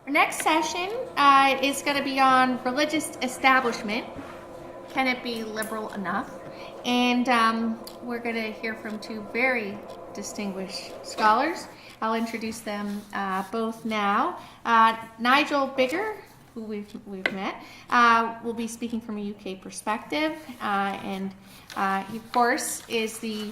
Our next session is going to be on religious establishment. Can it be liberal enough? And we're going to hear from two very distinguished scholars. I'll introduce them both now. Nigel Biggar, who we've met, will be speaking from a UK perspective, and he, of course, is the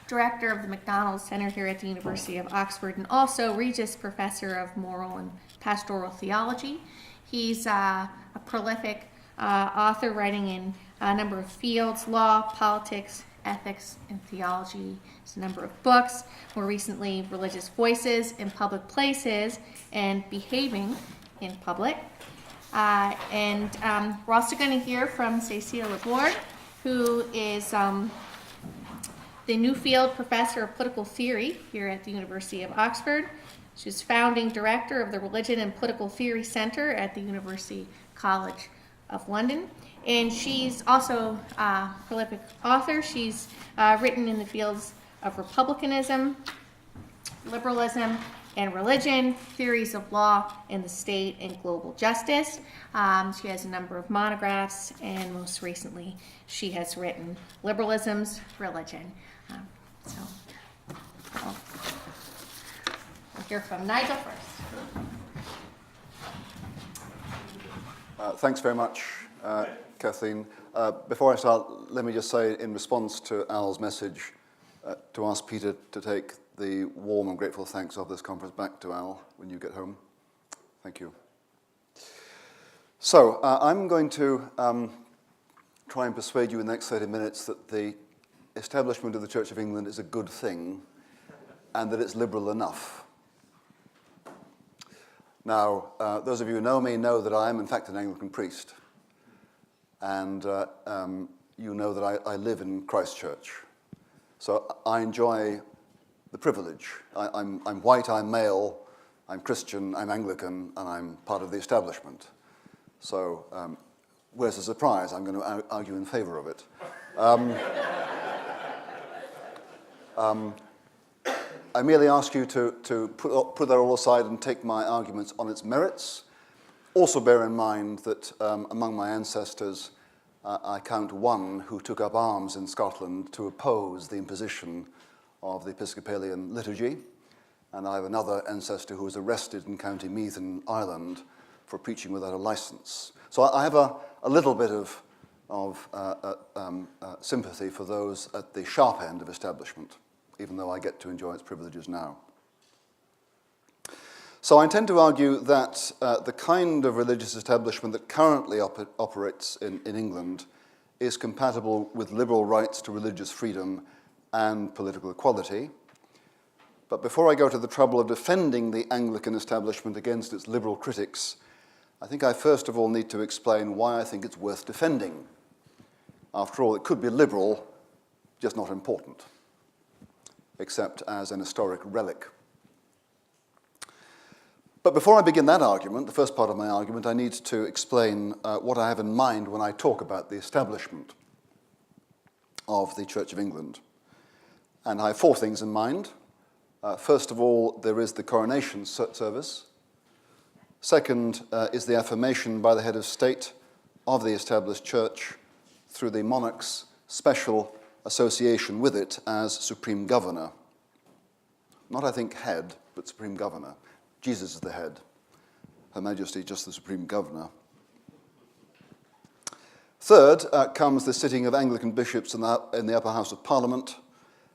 director of the MacDonald Center here at the University of Oxford, and also Regius Professor of Moral and Pastoral Theology. He's a prolific author writing in a number of fields: law, politics, ethics, and theology. There's a number of books, more recently Religious Voices in Public Places and Behaving in Public. And we're also going to hear from Cécile Laborde, who is the Newfield Professor of Political Theory here at the University of Oxford. She's founding director of the Religion and Political Theory Center at the University College of London. And she's also a prolific author. She's written in the fields of republicanism, liberalism, and religion, theories of law and the state, and global justice. She has a number of monographs, and most recently she has written Liberalism's Religion. We'll hear from Nigel first. Thanks very much, Kathleen. Before I start, let me just say, in response to Al's message, to ask Peter to take the warm and grateful thanks of this conference back to Al when you get home. Thank you. So, I'm going to try and persuade you in the next 30 minutes that the establishment of the Church of England is a good thing and that it's liberal enough. Now, those of you who know me know that I am, in fact, an Anglican priest. And you know that I live in Christchurch. So I enjoy the privilege. I'm white, I'm male, I'm Christian, I'm Anglican, and I'm part of the establishment. So where's the surprise? I'm going to argue in favor of it. I merely ask you to put that all aside and take my arguments on its merits. Also bear in mind that among my ancestors, I count one who took up arms in Scotland to oppose the imposition of the Episcopalian liturgy, and I have another ancestor who was arrested in County Meath in Ireland for preaching without a license. So I have a little bit of sympathy for those at the sharp end of establishment, even though I get to enjoy its privileges now. So I intend to argue that the kind of religious establishment that currently operates in England is compatible with liberal rights to religious freedom and political equality. But before I go to the trouble of defending the Anglican establishment against its liberal critics, I think I first of all need to explain why I think it's worth defending. After all, it could be liberal, just not important, except as an historic relic. But before I begin that argument, the first part of my argument, I need to explain what I have in mind when I talk about the establishment of the Church of England. And I have four things in mind. First of all, there is the coronation service. Second is the affirmation by the head of state of the established church through the monarch's special association with it as supreme governor. Not, I think, head, but supreme governor. Jesus is the head. Her Majesty just the supreme governor. Third comes the sitting of Anglican bishops in the upper house of Parliament.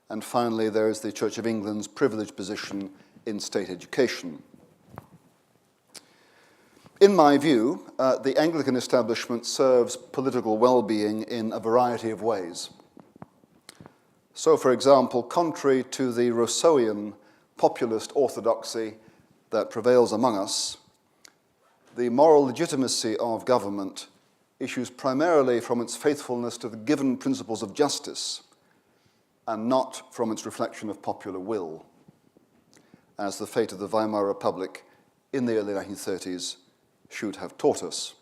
And finally, there is the Church of England's privileged position in state education. In my view, the Anglican establishment serves political well-being in a variety of ways. So, for example, contrary to the Rousseauian populist orthodoxy that prevails among us, the moral legitimacy of government issues primarily from its faithfulness to the given principles of justice and not from its reflection of popular will, as the fate of the Weimar Republic in the early 1930s should have taught us.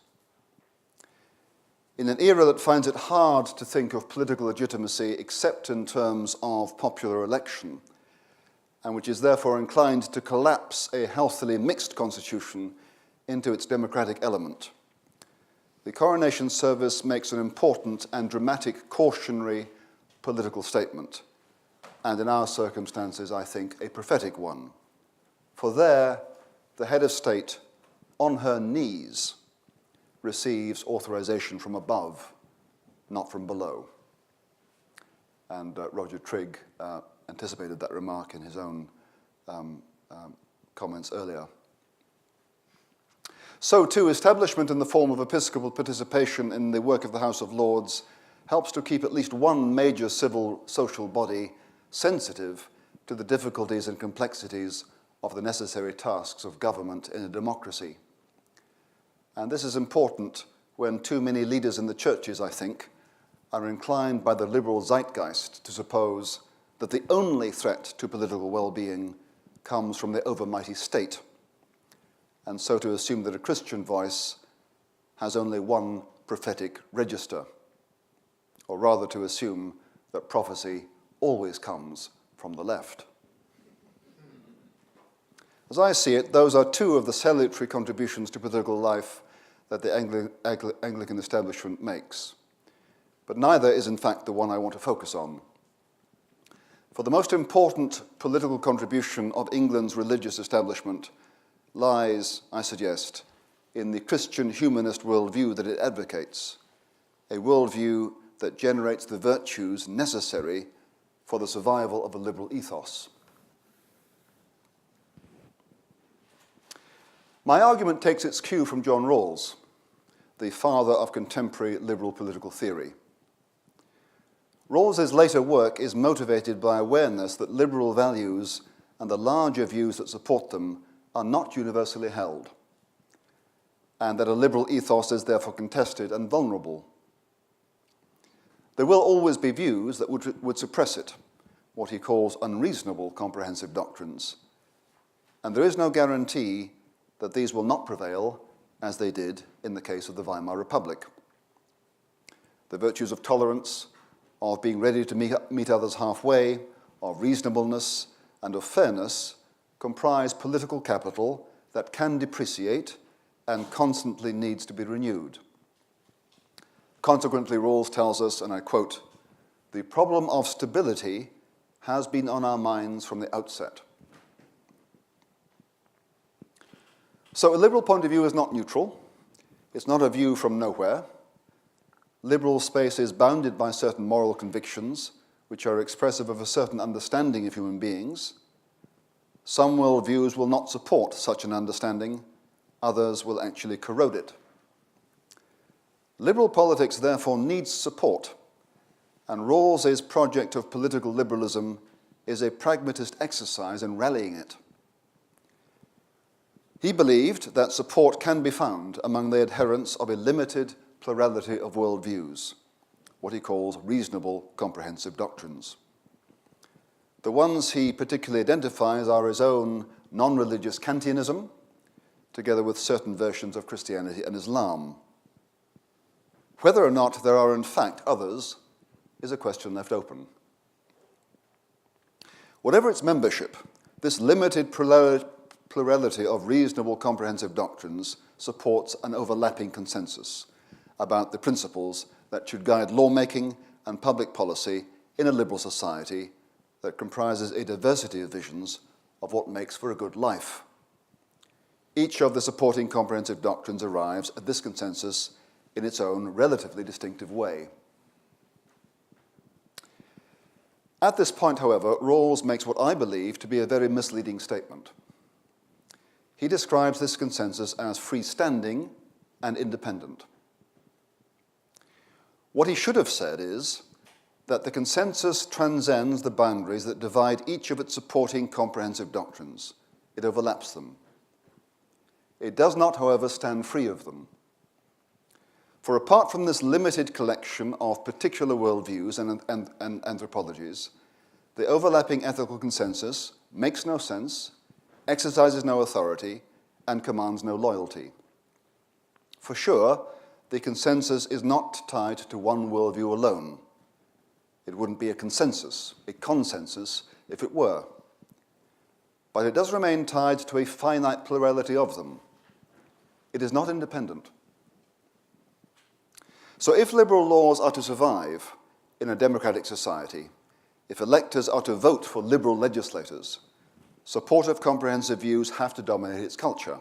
In an era that finds it hard to think of political legitimacy except in terms of popular election, and which is therefore inclined to collapse a healthily mixed constitution into its democratic element. The coronation service makes an important and dramatic cautionary political statement, and in our circumstances, I think, a prophetic one. For there, the head of state, on her knees, receives authorization from above, not from below. And Roger Trigg anticipated that remark in his own comments earlier. So too, establishment in the form of episcopal participation in the work of the House of Lords helps to keep at least one major civil social body sensitive to the difficulties and complexities of the necessary tasks of government in a democracy. And this is important when too many leaders in the churches, I think, are inclined by the liberal zeitgeist to suppose that the only threat to political well-being comes from the overmighty state, and so to assume that a Christian voice has only one prophetic register, or rather to assume that prophecy always comes from the left. As I see it, those are two of the salutary contributions to political life that the Anglican establishment makes. But neither is in fact the one I want to focus on. For the most important political contribution of England's religious establishment lies, I suggest, in the Christian humanist worldview that it advocates, a worldview that generates the virtues necessary for the survival of a liberal ethos. My argument takes its cue from John Rawls, the father of contemporary liberal political theory. Rawls's later work is motivated by awareness that liberal values and the larger views that support them are not universally held, and that a liberal ethos is therefore contested and vulnerable. There will always be views that would suppress it, what he calls unreasonable comprehensive doctrines, and there is no guarantee that these will not prevail as they did in the case of the Weimar Republic. The virtues of tolerance, of being ready to meet others halfway, of reasonableness, and of fairness comprise political capital that can depreciate and constantly needs to be renewed. Consequently, Rawls tells us, and I quote, "The problem of stability has been on our minds from the outset." So a liberal point of view is not neutral. It's not a view from nowhere. Liberal space is bounded by certain moral convictions, which are expressive of a certain understanding of human beings. Some worldviews will not support such an understanding. Others will actually corrode it. Liberal politics, therefore, needs support, and Rawls's project of political liberalism is a pragmatist exercise in rallying it. He believed that support can be found among the adherents of a limited plurality of worldviews, what he calls reasonable comprehensive doctrines. The ones he particularly identifies are his own non-religious Kantianism, together with certain versions of Christianity and Islam. Whether or not there are in fact others is a question left open. Whatever its membership, this limited plurality of reasonable comprehensive doctrines supports an overlapping consensus about the principles that should guide lawmaking and public policy in a liberal society that comprises a diversity of visions of what makes for a good life. Each of the supporting comprehensive doctrines arrives at this consensus in its own relatively distinctive way. At this point, however, Rawls makes what I believe to be a very misleading statement. He describes this consensus as freestanding and independent. What he should have said is that the consensus transcends the boundaries that divide each of its supporting comprehensive doctrines. It overlaps them. It does not, however, stand free of them. For apart from this limited collection of particular worldviews and anthropologies, the overlapping ethical consensus makes no sense, exercises no authority, and commands no loyalty. For sure, the consensus is not tied to one worldview alone. It wouldn't be a consensus, if it were. but it does remain tied to a finite plurality of them. It is not independent. So if liberal laws are to survive in a democratic society, if electors are to vote for liberal legislators, supportive comprehensive views have to dominate its culture.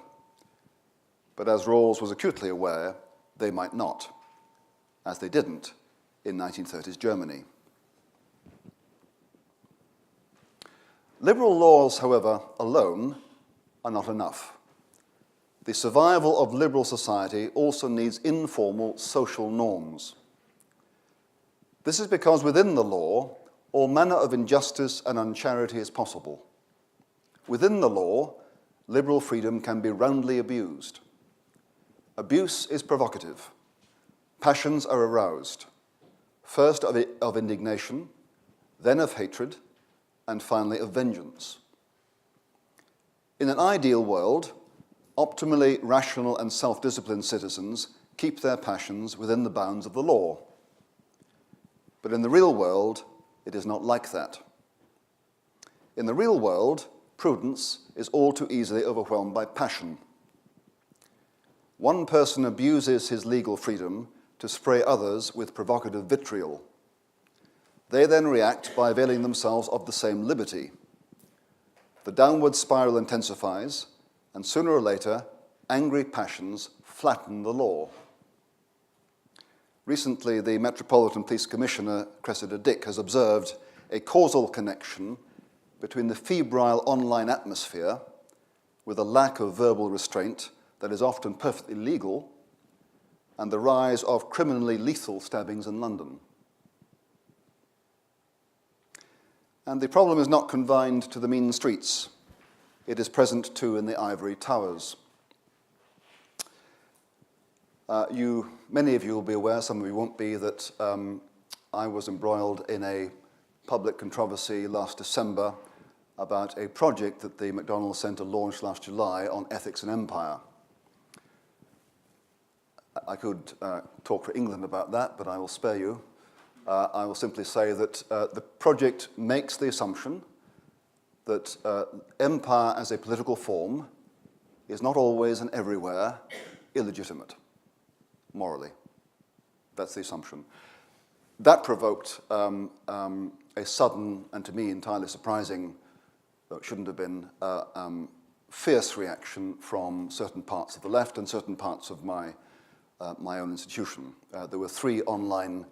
But as Rawls was acutely aware, they might not, as they didn't in 1930s Germany. Liberal laws, however, alone are not enough. The survival of liberal society also needs informal social norms. This is because within the law, all manner of injustice and uncharity is possible. Within the law, liberal freedom can be roundly abused. Abuse is provocative. Passions are aroused, first of indignation, then of hatred, and finally of vengeance. In an ideal world, optimally rational and self-disciplined citizens keep their passions within the bounds of the law. But in the real world, it is not like that. In the real world, prudence is all too easily overwhelmed by passion. One person abuses his legal freedom to spray others with provocative vitriol. They then react by availing themselves of the same liberty. The downward spiral intensifies, and sooner or later, angry passions flatten the law. Recently, the Metropolitan Police Commissioner, Cressida Dick, has observed a causal connection between the febrile online atmosphere, with a lack of verbal restraint that is often perfectly legal, and the rise of criminally lethal stabbings in London. And the problem is not confined to the mean streets. It is present too in the ivory towers. Many of you will be aware, some of you won't be, that I was embroiled in a public controversy last December about a project that the McDonald Centre launched last July on ethics and empire. I could talk for England about that, but I will spare you. I will simply say that the project makes the assumption that empire as a political form is not always and everywhere illegitimate, morally. That's the assumption. That provoked a sudden, and to me entirely surprising, though it shouldn't have been, fierce reaction from certain parts of the left and certain parts of my own institution. There were 3 online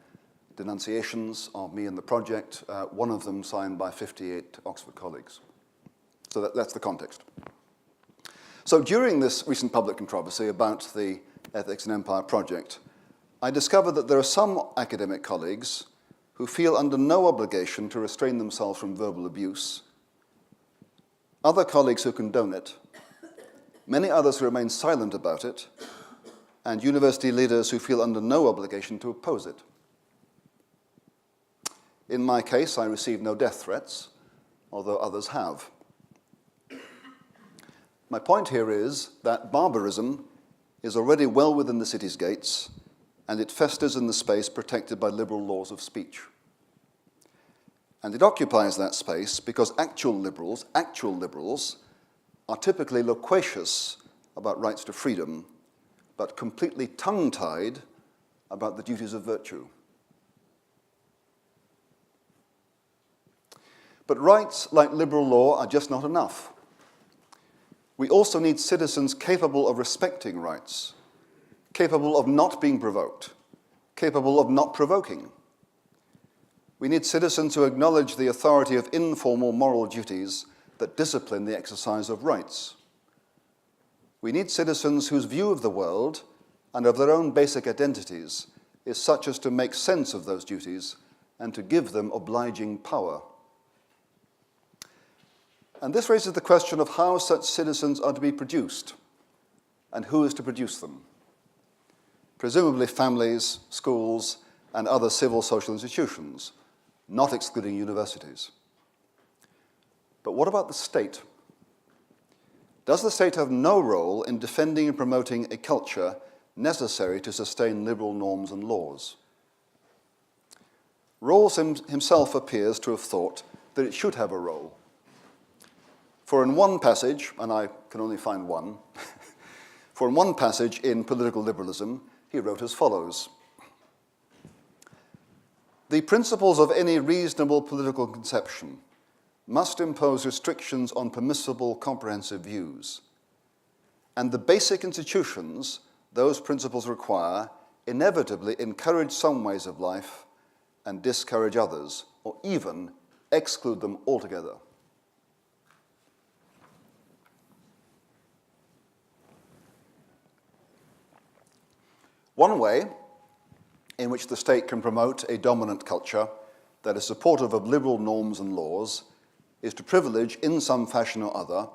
denunciations of me and the project, one of them signed by 58 Oxford colleagues. So that's the context. So during this recent public controversy about the Ethics and Empire project, I discovered that there are some academic colleagues who feel under no obligation to restrain themselves from verbal abuse, other colleagues who condone it, many others who remain silent about it, and university leaders who feel under no obligation to oppose it. In my case, I received no death threats, although others have. My point here is that barbarism is already well within the city's gates, and it festers in the space protected by liberal laws of speech. And it occupies that space because actual liberals are typically loquacious about rights to freedom, but completely tongue-tied about the duties of virtue. But rights, like liberal law, are just not enough. We also need citizens capable of respecting rights, capable of not being provoked, capable of not provoking. We need citizens who acknowledge the authority of informal moral duties that discipline the exercise of rights. We need citizens whose view of the world and of their own basic identities is such as to make sense of those duties and to give them obliging power. And this raises the question of how such citizens are to be produced and who is to produce them. Presumably families, schools, and other civil social institutions, not excluding universities. But what about the state? Does the state have no role in defending and promoting a culture necessary to sustain liberal norms and laws? Rawls himself appears to have thought that it should have a role. For in one passage, and I can only find one, for in one passage in Political Liberalism, he wrote as follows: "The principles of any reasonable political conception must impose restrictions on permissible comprehensive views, and the basic institutions those principles require inevitably encourage some ways of life and discourage others, or even exclude them altogether." One way in which the state can promote a dominant culture that is supportive of liberal norms and laws is to privilege, in some fashion or other,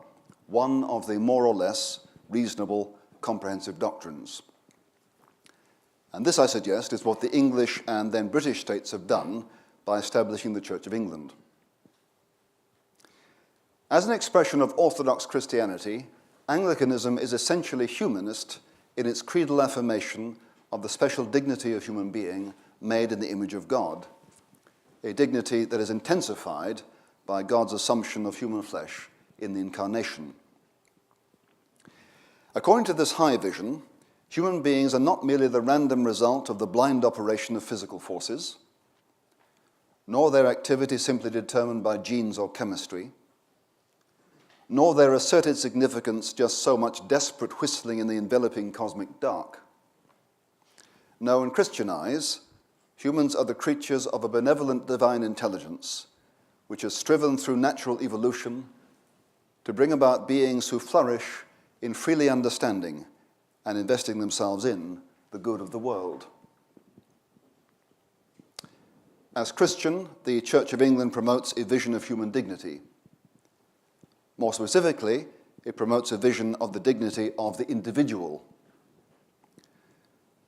one of the more or less reasonable comprehensive doctrines. And this, I suggest, is what the English and then British states have done by establishing the Church of England. As an expression of Orthodox Christianity, Anglicanism is essentially humanist in its creedal affirmation of the special dignity of human being made in the image of God, a dignity that is intensified by God's assumption of human flesh in the Incarnation. According to this high vision, human beings are not merely the random result of the blind operation of physical forces, nor their activity simply determined by genes or chemistry, nor their asserted significance just so much desperate whistling in the enveloping cosmic dark. No, in Christian eyes, humans are the creatures of a benevolent divine intelligence which has striven through natural evolution to bring about beings who flourish in freely understanding and investing themselves in the good of the world. As Christian, the Church of England promotes a vision of human dignity. More specifically, it promotes a vision of the dignity of the individual.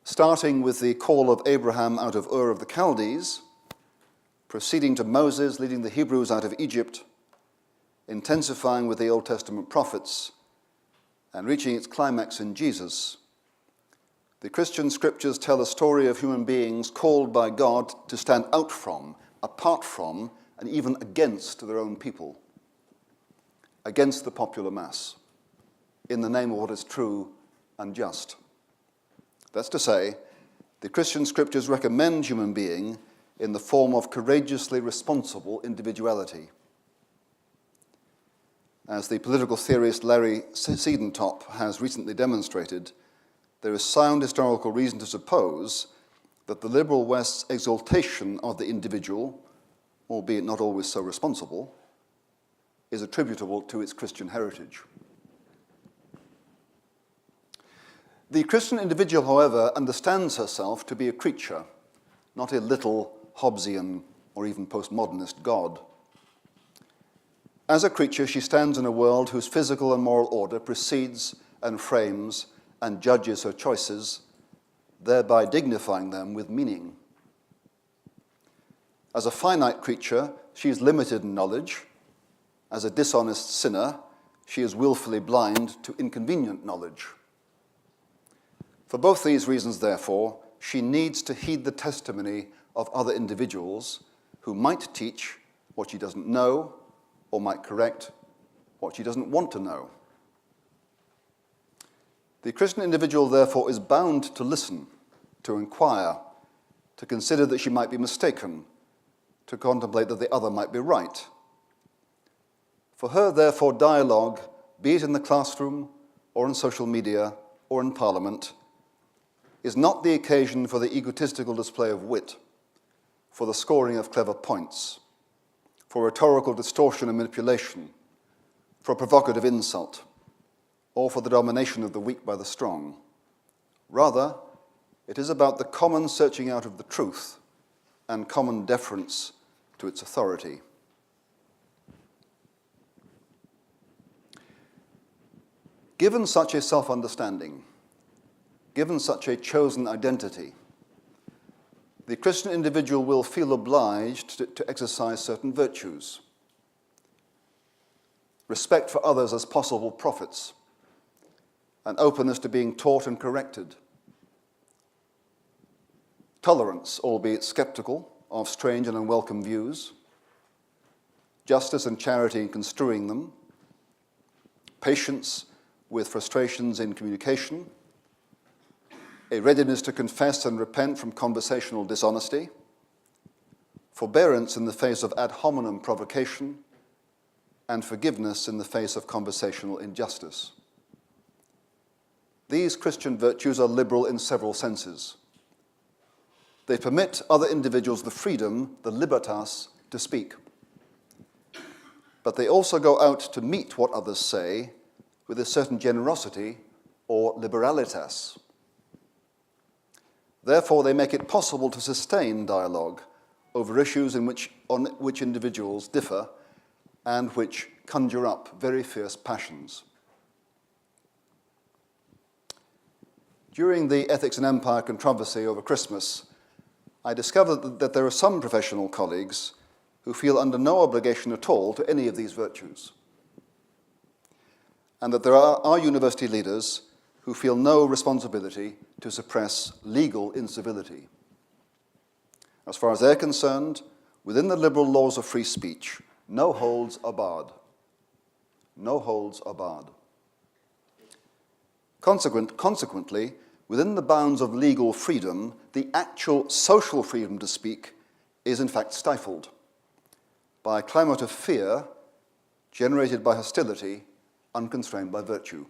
Starting with the call of Abraham out of Ur of the Chaldees, proceeding to Moses leading the Hebrews out of Egypt, intensifying with the Old Testament prophets, and reaching its climax in Jesus, the Christian scriptures tell a story of human beings called by God to stand out from, apart from, and even against their own people, against the popular mass, in the name of what is true and just. That's to say, the Christian scriptures recommend human being in the form of courageously responsible individuality. As the political theorist Larry Siedentop has recently demonstrated, there is sound historical reason to suppose that the liberal West's exaltation of the individual, albeit not always so responsible, is attributable to its Christian heritage. The Christian individual, however, understands herself to be a creature, not a little Hobbesian or even postmodernist God. As a creature, she stands in a world whose physical and moral order precedes and frames and judges her choices, thereby dignifying them with meaning. As a finite creature, she is limited in knowledge. As a dishonest sinner, she is willfully blind to inconvenient knowledge. For both these reasons, therefore, she needs to heed the testimony of other individuals who might teach what she doesn't know or might correct what she doesn't want to know. The Christian individual, therefore, is bound to listen, to inquire, to consider that she might be mistaken, to contemplate that the other might be right. For her, therefore, dialogue, be it in the classroom or in social media or in Parliament, is not the occasion for the egotistical display of wit, for the scoring of clever points, for rhetorical distortion and manipulation, for provocative insult, or for the domination of the weak by the strong. Rather, it is about the common searching out of the truth and common deference to its authority. Given such a self-understanding, given such a chosen identity, the Christian individual will feel obliged to exercise certain virtues. Respect for others as possible prophets, an openness to being taught and corrected, tolerance, albeit skeptical, of strange and unwelcome views, justice and charity in construing them, patience with frustrations in communication, a readiness to confess and repent from conversational dishonesty, forbearance in the face of ad hominem provocation, and forgiveness in the face of conversational injustice. These Christian virtues are liberal in several senses. They permit other individuals the freedom, the libertas, to speak. But they also go out to meet what others say with a certain generosity or liberalitas. Therefore, they make it possible to sustain dialogue over issues on which individuals differ and which conjure up very fierce passions. During the Ethics and Empire controversy over Christmas, I discovered that there are some professional colleagues who feel under no obligation at all to any of these virtues, and that there are university leaders who feel no responsibility to suppress legal incivility. As far as they're concerned, within the liberal laws of free speech, no holds are barred. No holds are barred. Consequently, within the bounds of legal freedom, the actual social freedom to speak is in fact stifled by a climate of fear generated by hostility, unconstrained by virtue.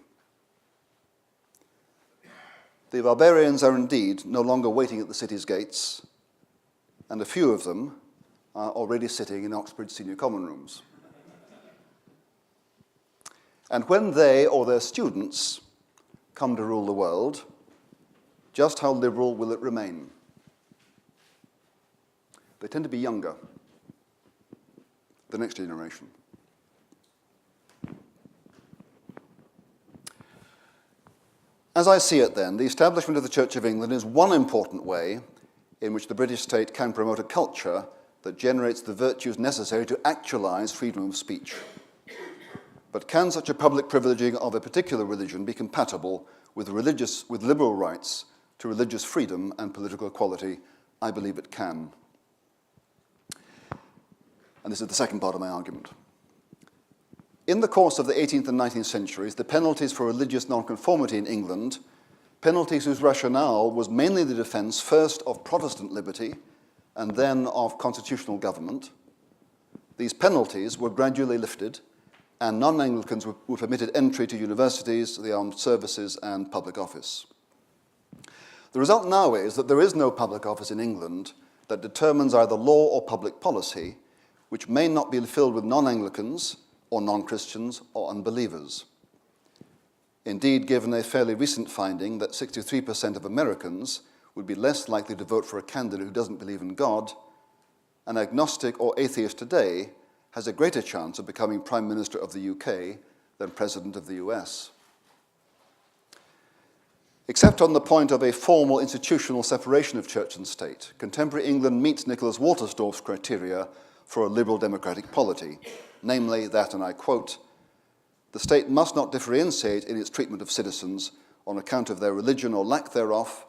The barbarians are indeed no longer waiting at the city's gates, and a few of them are already sitting in Oxbridge senior common rooms. And when they or their students come to rule the world, just how liberal will it remain? They tend to be younger, the next generation. As I see it then, the establishment of the Church of England is one important way in which the British state can promote a culture that generates the virtues necessary to actualize freedom of speech. But can such a public privileging of a particular religion be compatible with liberal rights to religious freedom and political equality? I believe it can. And this is the second part of my argument. In the course of the 18th and 19th centuries, the penalties for religious nonconformity in England, penalties whose rationale was mainly the defense first of Protestant liberty and then of constitutional government, these penalties were gradually lifted and non-Anglicans were permitted entry to universities, the armed services, and public office. The result now is that there is no public office in England that determines either law or public policy which may not be filled with non-Anglicans or non-Christians or unbelievers. Indeed, given a fairly recent finding that 63% of Americans would be less likely to vote for a candidate who doesn't believe in God, an agnostic or atheist today has a greater chance of becoming Prime Minister of the UK than President of the US. Except on the point of a formal institutional separation of church and state, contemporary England meets Nicholas Walterstorff's criteria for a liberal democratic polity, namely that, and I quote, "The state must not differentiate in its treatment of citizens on account of their religion or lack thereof,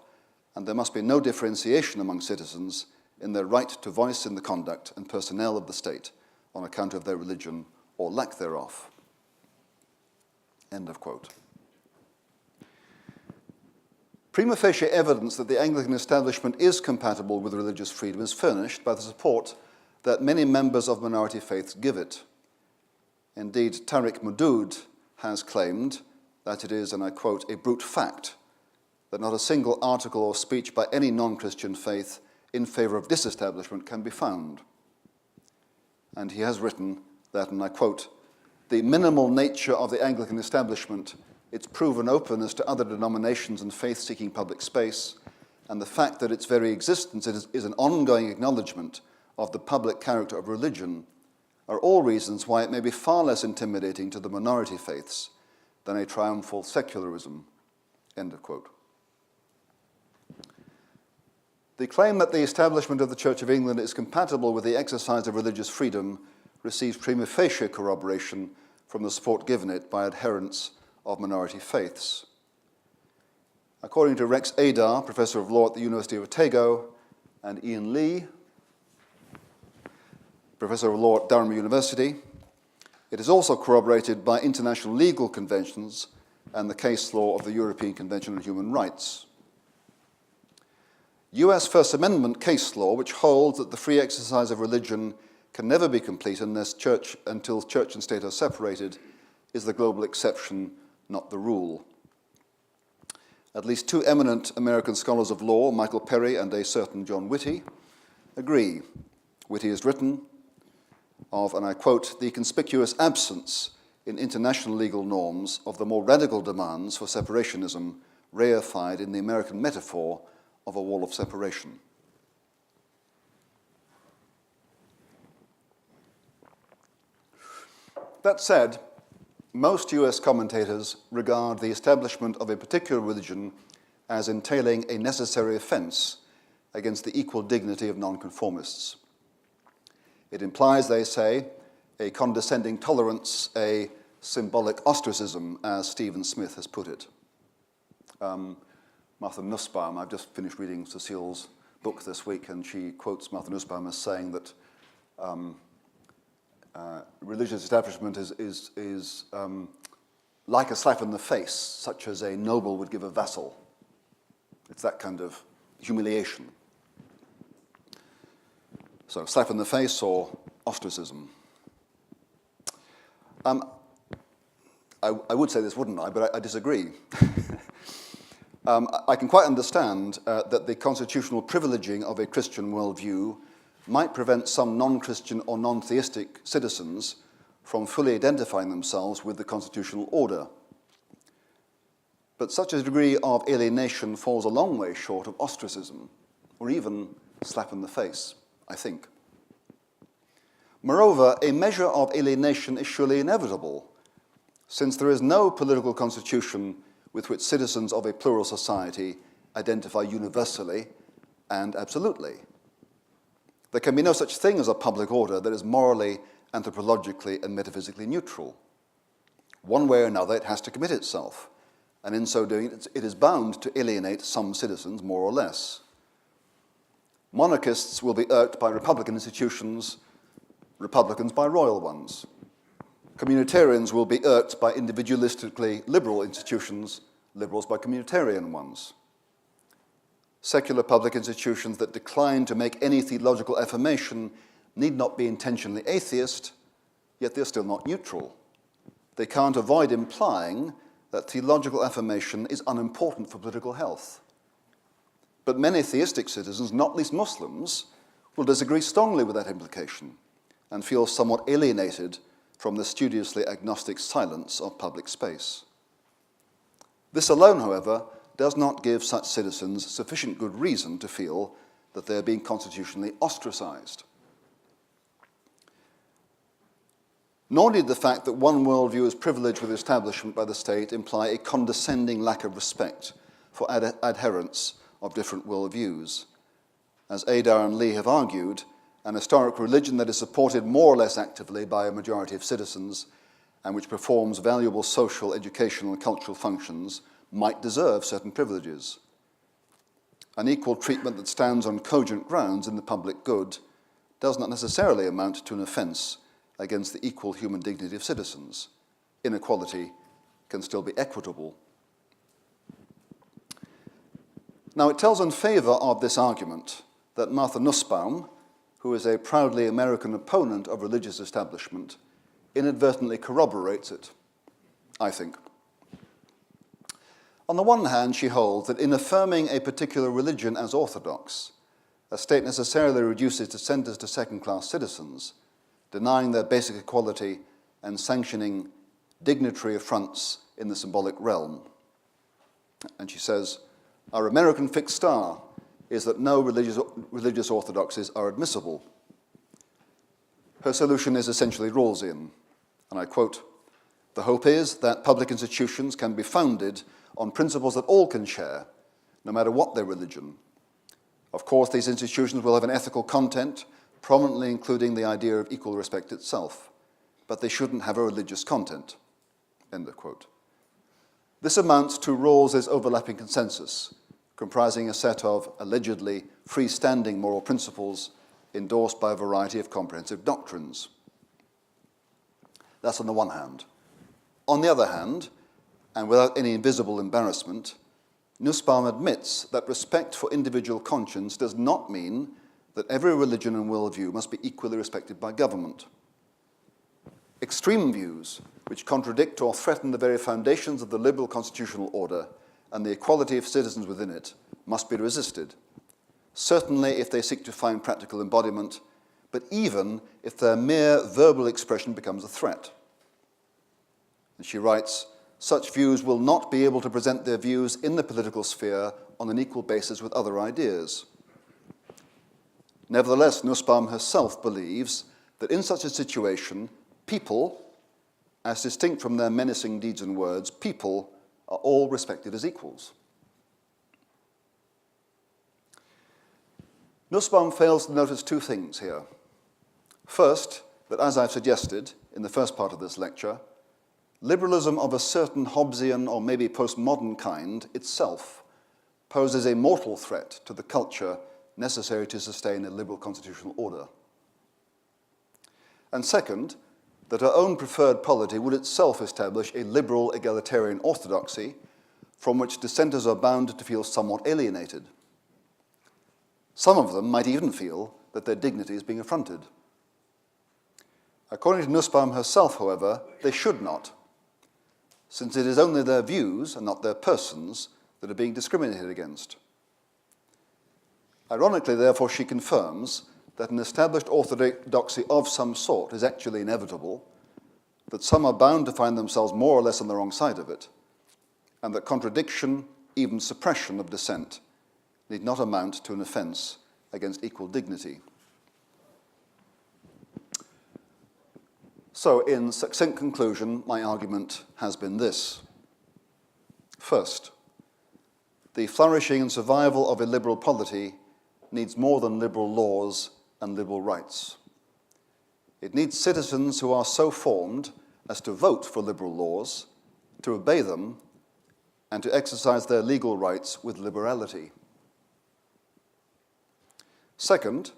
and there must be no differentiation among citizens in their right to voice in the conduct and personnel of the state on account of their religion or lack thereof." End of quote. Prima facie evidence that the Anglican establishment is compatible with religious freedom is furnished by the support that many members of minority faiths give it. Indeed, Tariq Madood has claimed that it is, and I quote, "a brute fact that not a single article or speech by any non-Christian faith in favor of disestablishment can be found." And he has written that, and I quote, "the minimal nature of the Anglican establishment, its proven openness to other denominations and faith-seeking public space, and the fact that its very existence is an ongoing acknowledgement of the public character of religion are all reasons why it may be far less intimidating to the minority faiths than a triumphal secularism." End of quote. The claim that the establishment of the Church of England is compatible with the exercise of religious freedom receives prima facie corroboration from the support given it by adherents of minority faiths. According to Rex Adar, Professor of Law at the University of Otago, and Ian Lee, Professor of Law at Durham University, It is also corroborated by international legal conventions and the case law of the European Convention on Human Rights. US First Amendment case law, which holds that the free exercise of religion can never be complete until church and state are separated, is the global exception, not the rule. At least two eminent American scholars of law, Michael Perry and a certain John Whitty, agree. Whitty has written of, and I quote, the conspicuous absence in international legal norms of the more radical demands for separationism reified in the American metaphor of a wall of separation. That said, most US commentators regard the establishment of a particular religion as entailing a necessary offense against the equal dignity of nonconformists. It implies, they say, a condescending tolerance, a symbolic ostracism, as Stephen Smith has put it. Martha Nussbaum, I've just finished reading Cécile's book this week, and she quotes Martha Nussbaum as saying that religious establishment is like a slap in the face, such as a noble would give a vassal. It's that kind of humiliation. So, slap in the face or ostracism. I would say this, wouldn't I? But I disagree. I can quite understand that the constitutional privileging of a Christian worldview might prevent some non-Christian or non-theistic citizens from fully identifying themselves with the constitutional order. But such a degree of alienation falls a long way short of ostracism, or even slap in the face, I think. Moreover, a measure of alienation is surely inevitable, since there is no political constitution with which citizens of a plural society identify universally and absolutely. There can be no such thing as a public order that is morally, anthropologically, and metaphysically neutral. One way or another, it has to commit itself, and in so doing, it is bound to alienate some citizens more or less. Monarchists will be irked by republican institutions, Republicans by royal ones. Communitarians will be irked by individualistically liberal institutions, liberals by communitarian ones. Secular public institutions that decline to make any theological affirmation need not be intentionally atheist, yet they're still not neutral. They can't avoid implying that theological affirmation is unimportant for political health. But many theistic citizens, not least Muslims, will disagree strongly with that implication and feel somewhat alienated from the studiously agnostic silence of public space. This alone, however, does not give such citizens sufficient good reason to feel that they're being constitutionally ostracized. Nor did the fact that one worldview is privileged with establishment by the state imply a condescending lack of respect for adherents of different worldviews. As Adar and Lee have argued, an historic religion that is supported more or less actively by a majority of citizens and which performs valuable social, educational, and cultural functions might deserve certain privileges. An equal treatment that stands on cogent grounds in the public good does not necessarily amount to an offence against the equal human dignity of citizens. Inequality can still be equitable. Now, it tells in favour of this argument that Martha Nussbaum, who is a proudly American opponent of religious establishment, inadvertently corroborates it, I think. On the one hand, she holds that in affirming a particular religion as orthodox, a state necessarily reduces dissenters to second-class citizens, denying their basic equality and sanctioning dignitary affronts in the symbolic realm. And she says, our American fixed star is that no religious orthodoxies are admissible. Her solution is essentially Rawlsian, and I quote, the hope is that public institutions can be founded on principles that all can share, no matter what their religion. Of course, these institutions will have an ethical content, prominently including the idea of equal respect itself, but they shouldn't have a religious content, end of quote. This amounts to Rawls's overlapping consensus, comprising a set of allegedly freestanding moral principles endorsed by a variety of comprehensive doctrines. That's on the one hand. On the other hand, and without any visible embarrassment, Nussbaum admits that respect for individual conscience does not mean that every religion and worldview must be equally respected by government. Extreme views which contradict or threaten the very foundations of the liberal constitutional order and the equality of citizens within it must be resisted, certainly if they seek to find practical embodiment, but even if their mere verbal expression becomes a threat. And she writes, such views will not be able to present their views in the political sphere on an equal basis with other ideas. Nevertheless, Nussbaum herself believes that in such a situation, people, as distinct from their menacing deeds and words, people are all respected as equals. Nussbaum fails to notice two things here. First, that as I've suggested in the first part of this lecture, liberalism of a certain Hobbesian or maybe postmodern kind itself poses a mortal threat to the culture necessary to sustain a liberal constitutional order. And second, that her own preferred polity would itself establish a liberal egalitarian orthodoxy from which dissenters are bound to feel somewhat alienated. Some of them might even feel that their dignity is being affronted. According to Nussbaum herself, however, they should not, since it is only their views and not their persons that are being discriminated against. Ironically, therefore, she confirms that an established orthodoxy of some sort is actually inevitable, that some are bound to find themselves more or less on the wrong side of it, and that contradiction, even suppression of dissent, need not amount to an offence against equal dignity. So, in succinct conclusion, my argument has been this. First, the flourishing and survival of a liberal polity needs more than liberal laws and liberal rights. It needs citizens who are so formed as to vote for liberal laws, to obey them, and to exercise their legal rights with liberality. Second,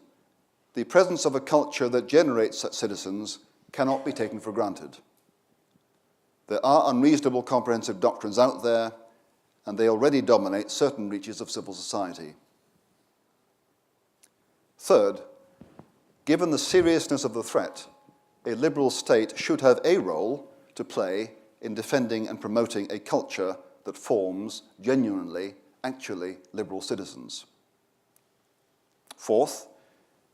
the presence of a culture that generates such citizens cannot be taken for granted. There are unreasonable comprehensive doctrines out there, and they already dominate certain reaches of civil society. Third, given the seriousness of the threat, a liberal state should have a role to play in defending and promoting a culture that forms genuinely, actually liberal citizens. Fourth,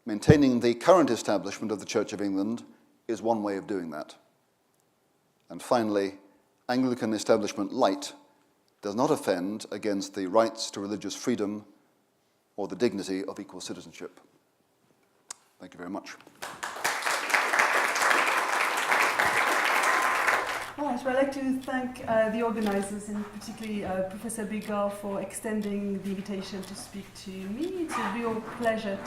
maintaining the current establishment of the Church of England is one way of doing that. And finally, Anglican establishment light does not offend against the rights to religious freedom or the dignity of equal citizenship. Thank you very much. All right, well, I'd like to thank the organisers, and particularly Professor Biggar, for extending the invitation to speak to me. It's a real pleasure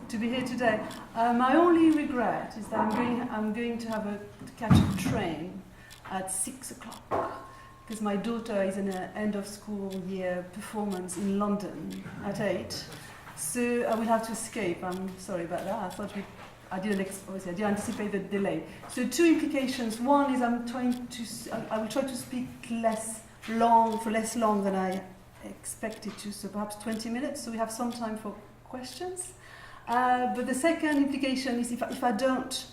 to be here today. My only regret is that I'm going to have to catch a train at 6 o'clock, because my daughter is in an end of school year performance in London at 8. So I will have to escape. I'm sorry about that. I didn't anticipate the delay. So two implications. One is I will try to speak less long than I expected to, so perhaps 20 minutes, so we have some time for questions. But the second implication is if I don't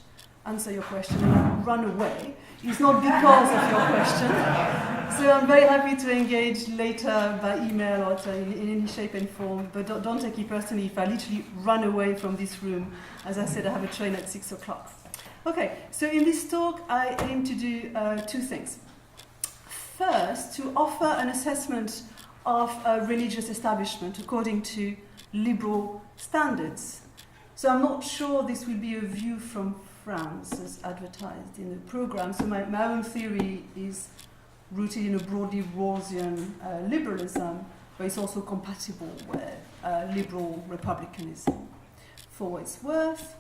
answer your question and I run away, it's not because of your question. So I'm very happy to engage later by email or in any shape and form, but don't take it personally if I literally run away from this room. As I said, I have a train at 6 o'clock. Okay, so in this talk, I aim to do two things. First, to offer an assessment of a religious establishment according to liberal standards. So I'm not sure this will be a view from France as advertised in the program. So my own theory is rooted in a broadly Rawlsian liberalism, but it's also compatible with liberal republicanism, for what it's worth.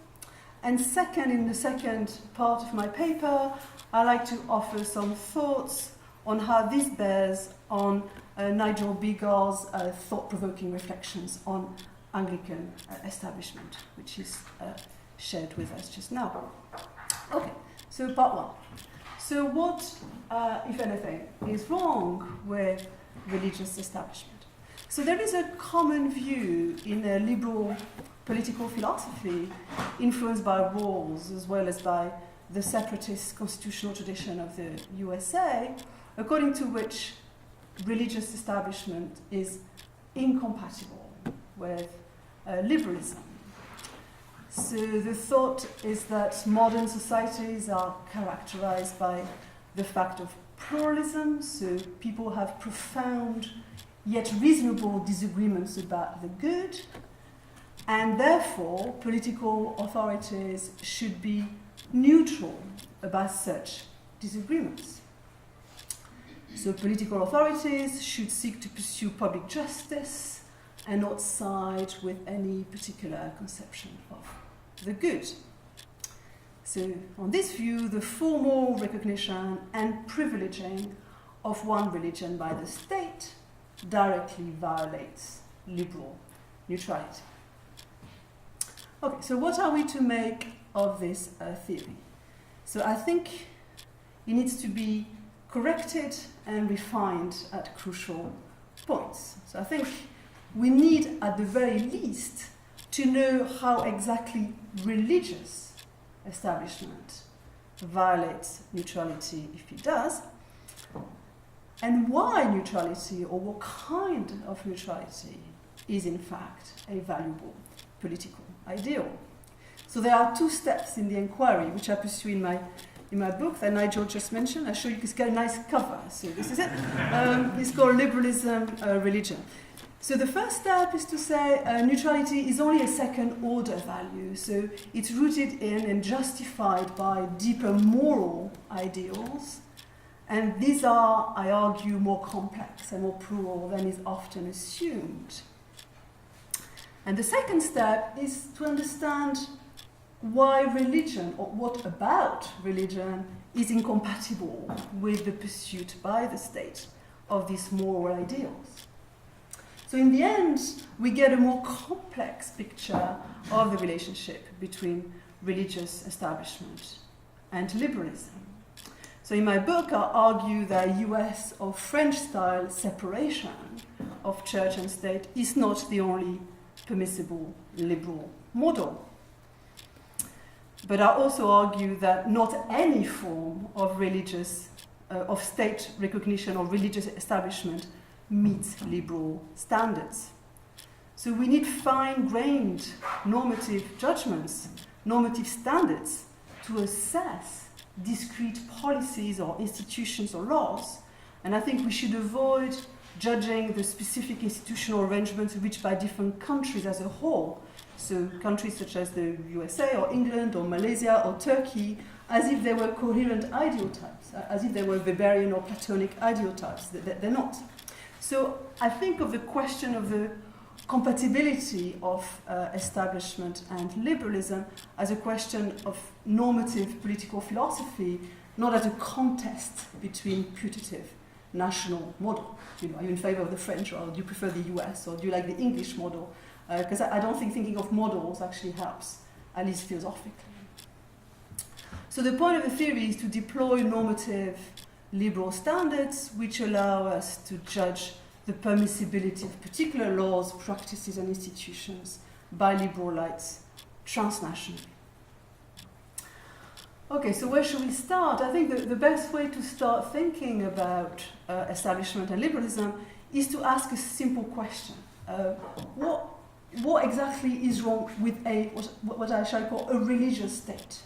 And second, in the second part of my paper, I like to offer some thoughts on how this bears on Nigel Biggar's thought-provoking reflections on Anglican establishment, which is shared with us just now. Okay, So part one. So what, if anything, is wrong with religious establishment? So there is a common view in a liberal political philosophy influenced by Rawls as well as by the separatist constitutional tradition of the USA, according to which religious establishment is incompatible with liberalism. So the thought is that modern societies are characterized by the fact of pluralism, so people have profound yet reasonable disagreements about the good, and therefore political authorities should be neutral about such disagreements. So political authorities should seek to pursue public justice and not side with any particular conception of the good. So on this view, the formal recognition and privileging of one religion by the state directly violates liberal neutrality. Okay, so what are we to make of this theory? So I think it needs to be corrected and refined at crucial points. So I think we need, at the very least, to know how exactly religious establishment violates neutrality if it does, and why neutrality, or what kind of neutrality, is in fact a valuable political ideal. So there are two steps in the inquiry which I pursue in my book that Nigel just mentioned. I show you, it's got a nice cover, so this is it. It's called Liberalism, Religion. So the first step is to say neutrality is only a second order value, so it's rooted in and justified by deeper moral ideals, and these are, I argue, more complex and more plural than is often assumed. And the second step is to understand why religion, or what about religion, is incompatible with the pursuit by the state of these moral ideals. So in the end, we get a more complex picture of the relationship between religious establishment and liberalism. So in my book, I argue that US or French-style separation of church and state is not the only permissible liberal model. But I also argue that not any form of of state recognition or religious establishment meets liberal standards. So we need fine-grained normative judgments, normative standards to assess discrete policies or institutions or laws. And I think we should avoid judging the specific institutional arrangements reached by different countries as a whole. So countries such as the USA or England or Malaysia or Turkey, as if they were coherent ideotypes, as if they were Weberian or Platonic ideotypes. They're not. So I think of the question of the compatibility of establishment and liberalism as a question of normative political philosophy, not as a contest between putative national model. You know, are you in favor of the French, or do you prefer the US, or do you like the English model? Because I don't think thinking of models actually helps, at least philosophically. So the point of the theory is to deploy normative liberal standards which allow us to judge the permissibility of particular laws, practices, and institutions by liberal lights transnationally. Okay, so where should we start? I think the best way to start thinking about establishment and liberalism is to ask a simple question. What exactly is wrong with what I shall call a religious state?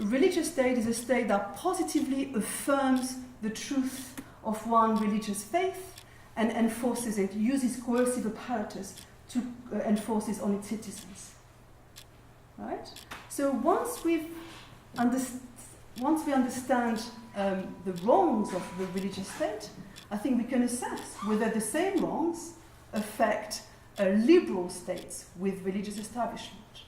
A religious state is a state that positively affirms the truth of one religious faith and enforces it, uses coercive apparatus to enforce it on its citizens. Right? So once we understand the wrongs of the religious state, I think we can assess whether the same wrongs affect liberal states with religious establishment.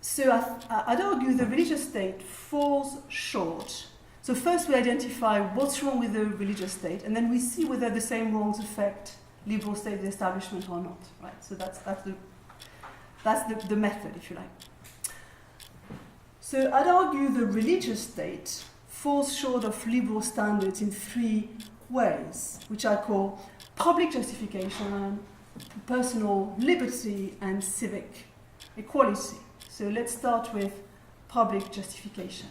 So I'd argue the religious state falls short. So first we identify what's wrong with the religious state, and then we see whether the same wrongs affect liberal state establishment or not. Right? So that's That's the method, if you like. So I'd argue the religious state falls short of liberal standards in 3 ways, which I call public justification, personal liberty, and civic equality. So let's start with public justification.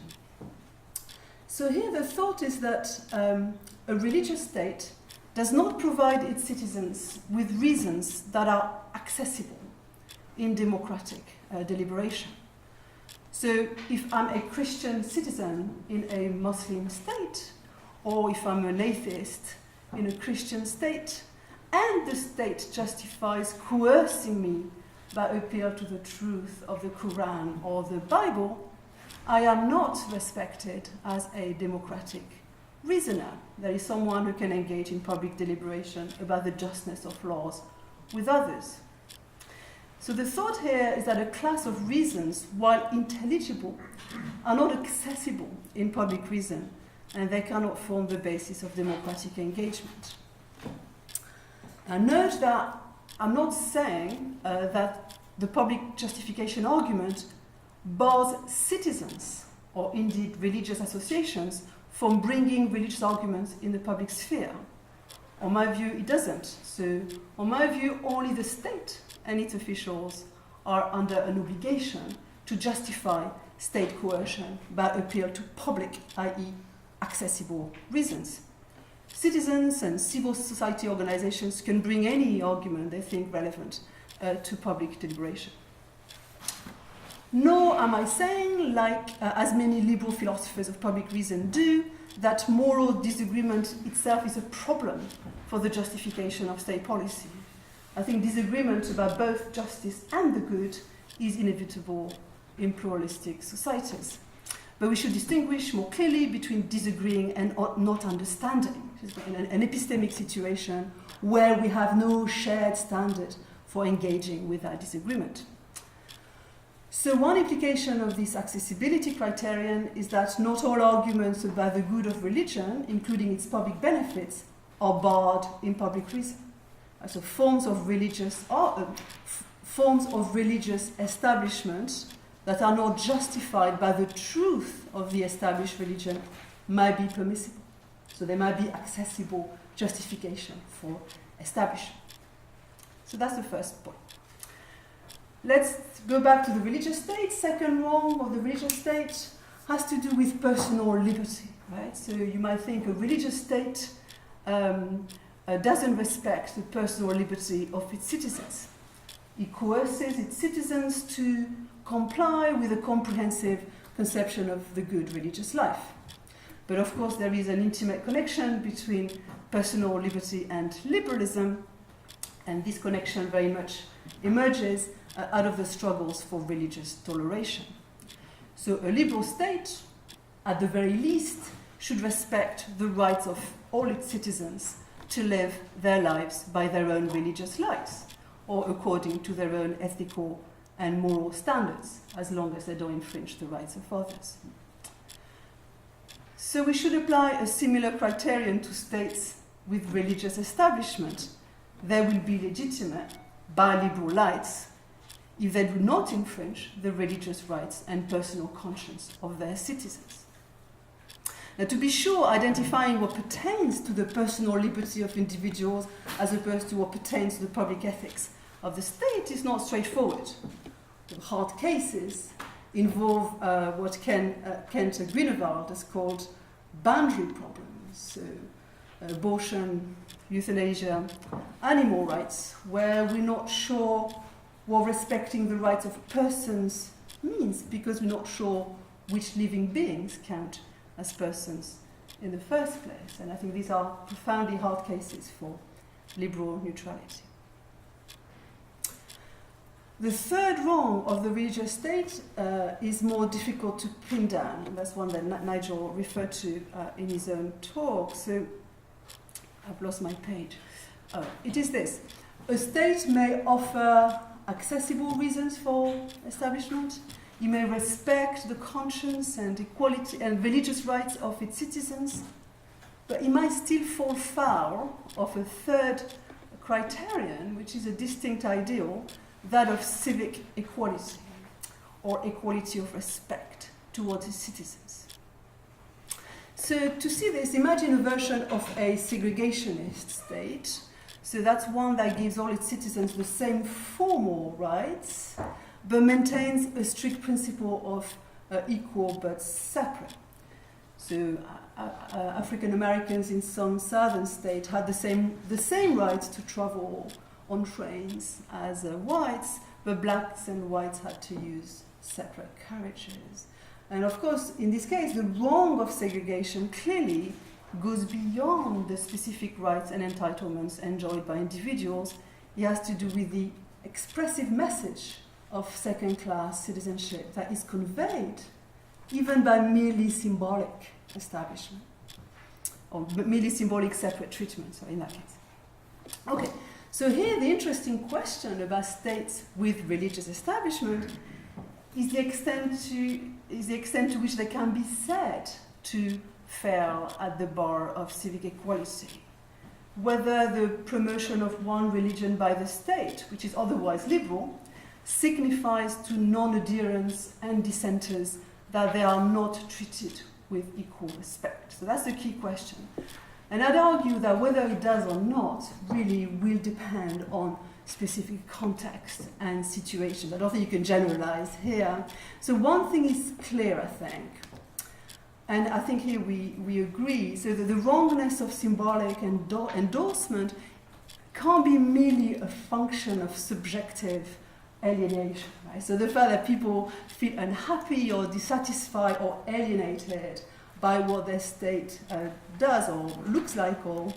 So here the thought is that a religious state does not provide its citizens with reasons that are accessible in democratic deliberation. So if I'm a Christian citizen in a Muslim state, or if I'm an atheist in a Christian state, and the state justifies coercing me by appeal to the truth of the Quran or the Bible, I am not respected as a democratic reasoner. There is someone who can engage in public deliberation about the justness of laws with others. So the thought here is that a class of reasons, while intelligible, are not accessible in public reason, and they cannot form the basis of democratic engagement. Now note that I'm not saying that the public justification argument bars citizens, or indeed religious associations, from bringing religious arguments in the public sphere. On my view, it doesn't. So, on my view, only the state and its officials are under an obligation to justify state coercion by appeal to public, i.e., accessible reasons. Citizens and civil society organizations can bring any argument they think relevant to public deliberation. Nor am I saying, like as many liberal philosophers of public reason do, that moral disagreement itself is a problem for the justification of state policy. I think disagreement about both justice and the good is inevitable in pluralistic societies. But we should distinguish more clearly between disagreeing and not understanding, an epistemic situation where we have no shared standard for engaging with that disagreement. So one implication of this accessibility criterion is that not all arguments about the good of religion, including its public benefits, are barred in public reason. So forms of religious establishment that are not justified by the truth of the established religion might be permissible. So there might be accessible justification for establishment. So that's the first point. Let's go back to the religious state. Second wrong of the religious state has to do with personal liberty, right? So you might think a religious state doesn't respect the personal liberty of its citizens. It coerces its citizens to comply with a comprehensive conception of the good religious life. But of course there is an intimate connection between personal liberty and liberalism, and this connection very much emerges out of the struggles for religious toleration. So a liberal state, at the very least, should respect the rights of all its citizens to live their lives by their own religious lights, or according to their own ethical and moral standards, as long as they don't infringe the rights of others. So we should apply a similar criterion to states with religious establishment. They will be legitimate by liberal lights if they do not infringe the religious rights and personal conscience of their citizens. Now, to be sure, identifying what pertains to the personal liberty of individuals as opposed to what pertains to the public ethics of the state is not straightforward. The hard cases involve what Kent Grünewald has called boundary problems. So, abortion, euthanasia, animal rights, where we're not sure what respecting the rights of persons means, because we're not sure which living beings count as persons in the first place. And I think these are profoundly hard cases for liberal neutrality. The third wrong of the religious state is more difficult to pin down, and that's one that Nigel referred to in his own talk. So I've lost my page. It is this. A state may offer accessible reasons for establishment. It may respect the conscience and equality and religious rights of its citizens, but it might still fall foul of a third criterion, which is a distinct ideal that of civic equality, or equality of respect towards its citizens. So to see this, imagine a version of a segregationist state. So that's one that gives all its citizens the same formal rights, but maintains a strict principle of equal but separate. So African Americans in some southern states had the same rights to travel on trains as whites, but blacks and whites had to use separate carriages. And of course, in this case, the wrong of segregation clearly goes beyond the specific rights and entitlements enjoyed by individuals. It has to do with the expressive message of second-class citizenship that is conveyed even by merely symbolic establishment, or merely symbolic separate treatment, so in that case. Okay, so here the interesting question about states with religious establishment is the extent to which they can be said to fail at the bar of civic equality. Whether the promotion of one religion by the state, which is otherwise liberal, signifies to non-adherents and dissenters that they are not treated with equal respect. So that's the key question. And I'd argue that whether it does or not really will depend on specific context and situations. I don't think you can generalize here. So one thing is clear, I think, and I think here we agree, so that the wrongness of symbolic endorsement can't be merely a function of subjective alienation. Right? So the fact that people feel unhappy or dissatisfied or alienated by what their state does or looks like or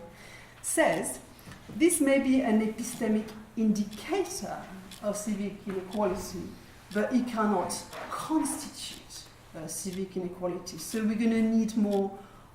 says, this may be an epistemic indicator of civic inequality, but it cannot constitute civic inequality. So we're going to need more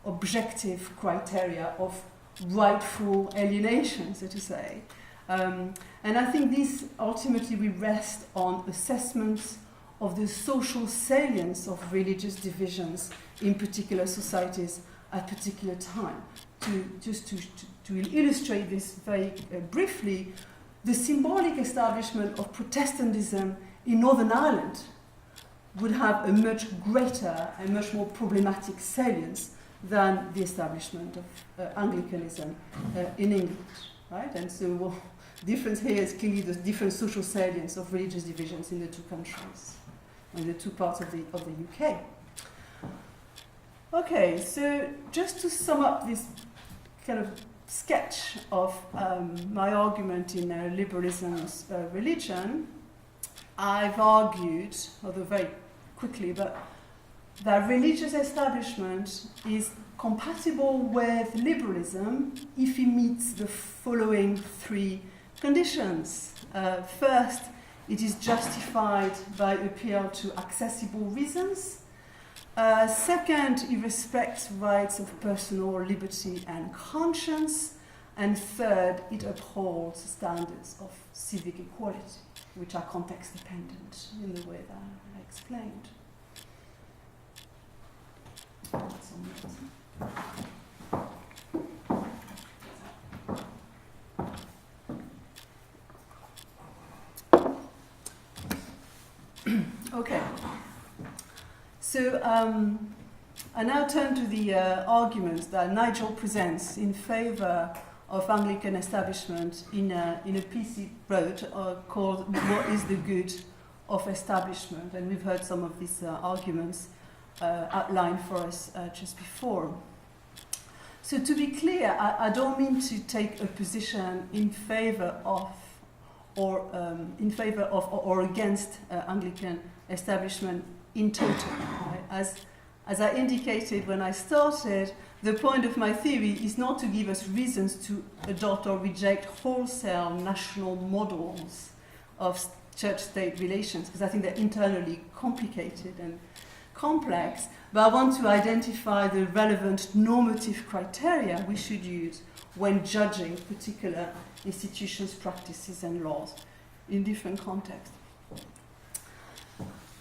objective criteria of rightful alienation, so to say. And I think this ultimately will rest on assessments of the social salience of religious divisions in particular societies at particular time. To illustrate this very briefly, the symbolic establishment of Protestantism in Northern Ireland would have a much greater and much more problematic salience than the establishment of Anglicanism in England, right? And so the difference here is clearly the different social salience of religious divisions in the two countries, in the two parts of the UK. Okay, so just to sum up this kind of sketch of my argument in liberalism's religion, I've argued, although very quickly, but that religious establishment is compatible with liberalism if it meets the following three conditions. First, it is justified by appeal to accessible reasons. Second, it respects rights of personal liberty and conscience. And third, it upholds standards of civic equality, which are context dependent in the way that I explained. Okay. So I now turn to the arguments that Nigel presents in favour of Anglican establishment in a piece he wrote called "What is the Good of Establishment?" And we've heard some of these arguments outlined for us just before. So to be clear, I don't mean to take a position in favour of or against Anglican establishment in total. Right? As I indicated when I started, the point of my theory is not to give us reasons to adopt or reject wholesale national models of church-state relations, because I think they're internally complicated and complex, but I want to identify the relevant normative criteria we should use when judging particular institutions, practices, and laws in different contexts.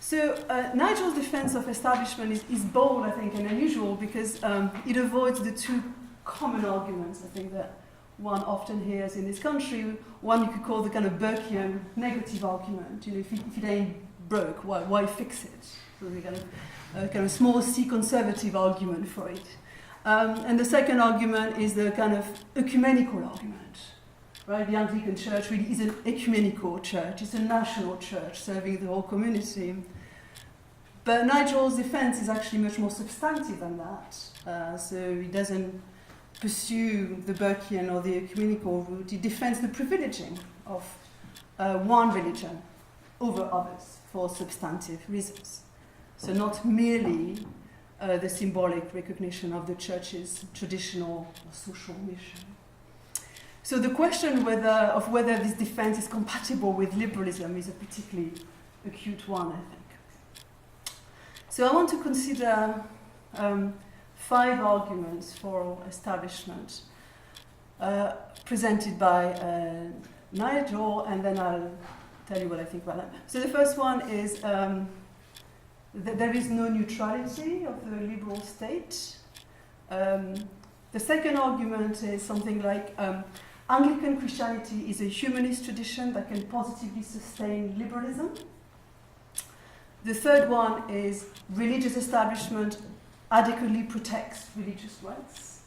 So Nigel's defense of establishment is bold, I think, and unusual because it avoids the two common arguments, I think, that one often hears in this country, one you could call the kind of Burkean negative argument. You know, if it ain't broke, why fix it? So the kind of small c conservative argument for it. And the second argument is the kind of ecumenical argument. Right? The Anglican Church really is an ecumenical church. It's a national church serving the whole community. But Nigel's defense is actually much more substantive than that. So he doesn't pursue the Burkean or the ecumenical route. He defends the privileging of one religion over others for substantive reasons. So not merely the symbolic recognition of the church's traditional or social mission. So the question of whether this defense is compatible with liberalism is a particularly acute one, I think. So I want to consider 5 arguments for establishment presented by Nigel, and then I'll tell you what I think about that. So the first one is that there is no neutrality of the liberal state. The second argument is something like Anglican Christianity is a humanist tradition that can positively sustain liberalism. The third one is religious establishment adequately protects religious rights.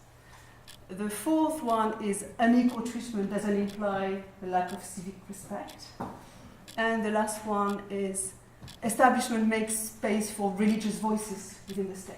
The fourth one is unequal treatment doesn't imply a lack of civic respect. And the last one is establishment makes space for religious voices within the state.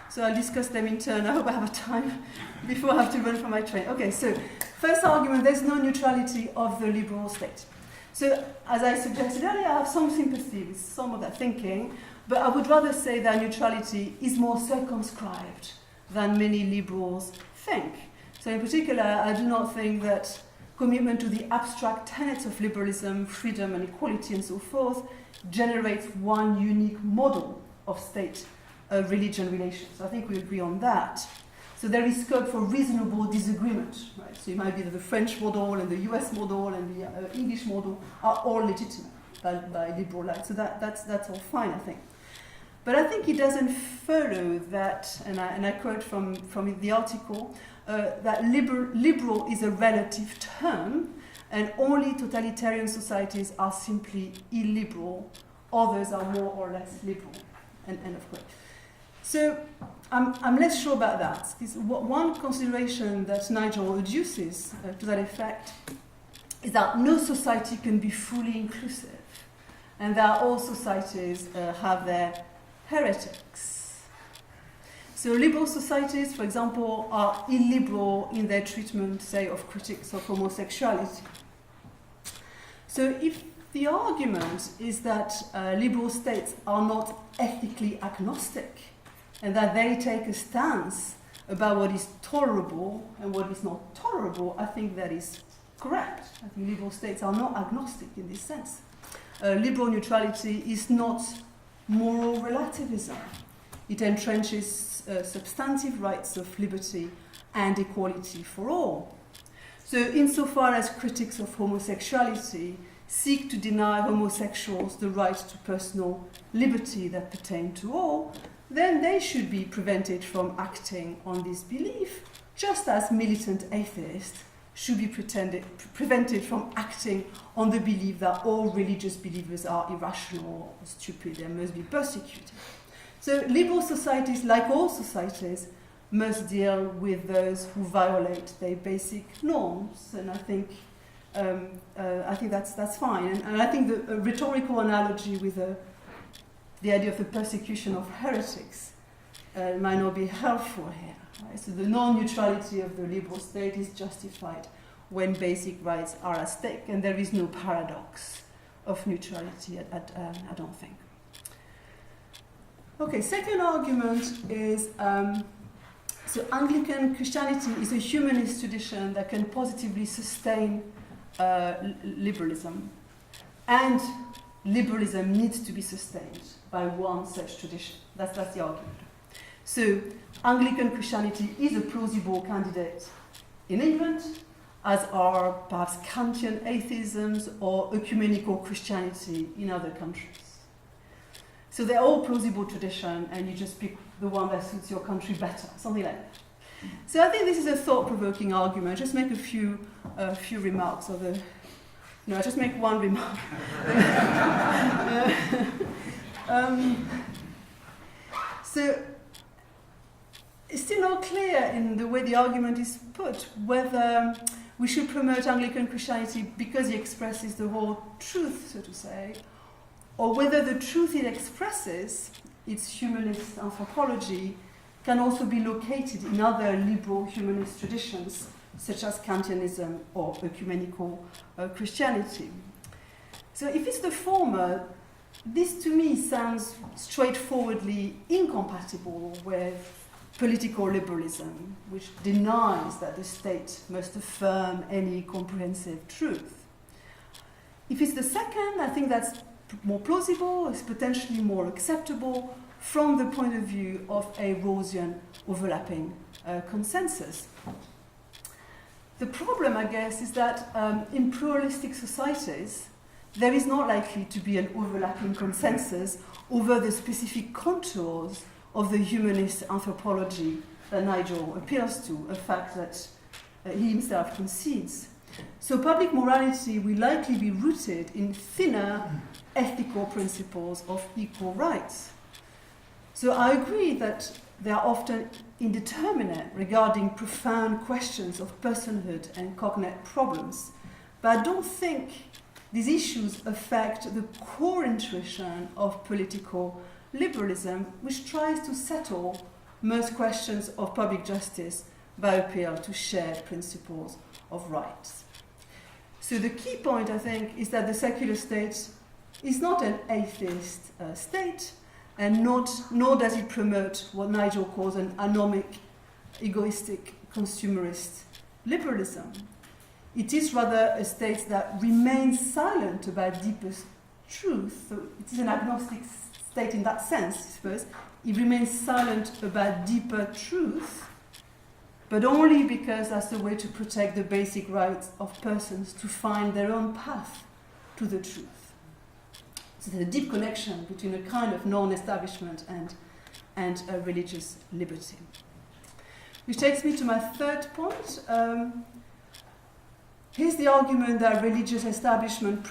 So I'll discuss them in turn. I hope I have time before I have to run for my train. Okay, so first argument, there's no neutrality of the liberal state. So, as I suggested earlier, I have some sympathy with some of that thinking, but I would rather say that neutrality is more circumscribed than many liberals think. So, in particular, I do not think that commitment to the abstract tenets of liberalism, freedom and equality and so forth generates one unique model of state-religion relations. I think we agree on that. So there is scope for reasonable disagreement, right? So it might be that the French model and the US model and the English model are all legitimate by liberal light. So that's all fine, I think. But I think it doesn't follow that, and I quote from the article, that liberal is a relative term, and only totalitarian societies are simply illiberal, others are more or less liberal. End of quote. So I'm less sure about that. Because one consideration that Nigel adduces to that effect is that no society can be fully inclusive, and that all societies have their heretics. So liberal societies, for example, are illiberal in their treatment, say, of critics of homosexuality. So if the argument is that liberal states are not ethically agnostic, and that they take a stance about what is tolerable and what is not tolerable, I think that is correct. I think liberal states are not agnostic in this sense. Liberal neutrality is not moral relativism. It entrenches substantive rights of liberty and equality for all. So insofar as critics of homosexuality seek to deny homosexuals the right to personal liberty that pertain to all, then they should be prevented from acting on this belief, just as militant atheists should be prevented from acting on the belief that all religious believers are irrational or stupid and must be persecuted. So liberal societies, like all societies, must deal with those who violate their basic norms, and I think that's fine. And I think the rhetorical analogy with the idea of the persecution of heretics might not be helpful here. Right? So the non-neutrality of the liberal state is justified when basic rights are at stake, and there is no paradox of neutrality, I don't think. Okay, second argument is, so Anglican Christianity is a humanist tradition that can positively sustain liberalism, and liberalism needs to be sustained by one such tradition. That's the argument. So Anglican Christianity is a plausible candidate in England, as are perhaps Kantian atheisms or ecumenical Christianity in other countries. So they're all plausible tradition, and you just pick the one that suits your country better, something like that. So I think this is a thought-provoking argument. Just make a few remarks. I just make one remark. So it's still not clear in the way the argument is put whether we should promote Anglican Christianity because it expresses the whole truth, so to say, or whether the truth it expresses, its humanist anthropology, can also be located in other liberal humanist traditions, such as Kantianism or ecumenical Christianity. So if it's the former, this to me sounds straightforwardly incompatible with political liberalism, which denies that the state must affirm any comprehensive truth. If it's the second, I think that's more plausible, it's potentially more acceptable from the point of view of a Rawlsian overlapping consensus. The problem, I guess, is that in pluralistic societies, there is not likely to be an overlapping consensus over the specific contours of the humanist anthropology that Nigel appeals to, a fact that he himself concedes. So public morality will likely be rooted in thinner ethical principles of equal rights. So I agree that they are often indeterminate regarding profound questions of personhood and cognate problems, but I don't think these issues affect the core intuition of political liberalism, which tries to settle most questions of public justice by appeal to shared principles of rights. So the key point, I think, is that the secular state is not an atheist state, and nor does it promote what Nigel calls an anomic, egoistic, consumerist liberalism. It is rather a state that remains silent about deepest truth. So it is an agnostic state in that sense, I suppose. It remains silent about deeper truth, but only because that's the way to protect the basic rights of persons to find their own path to the truth. So there's a deep connection between a kind of non-establishment and a religious liberty. Which takes me to my third point. Here's the argument that religious establishment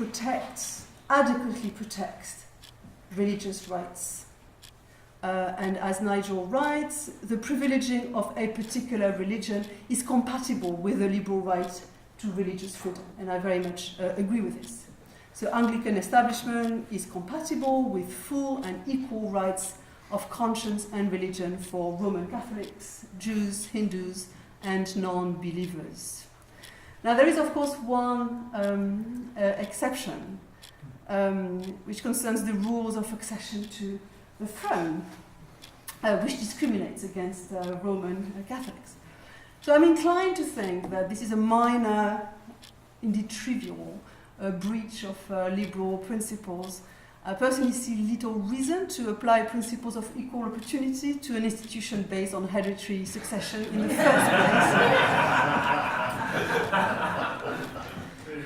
adequately protects religious rights. And as Nigel writes, the privileging of a particular religion is compatible with the liberal right to religious freedom. And I very much agree with this. So Anglican establishment is compatible with full and equal rights of conscience and religion for Roman Catholics, Jews, Hindus, and non-believers. Now there is, of course, one exception, which concerns the rules of accession to the throne, which discriminates against Roman Catholics. So I'm inclined to think that this is a minor, indeed trivial, breach of liberal principles. I personally see little reason to apply principles of equal opportunity to an institution based on hereditary succession in the first place.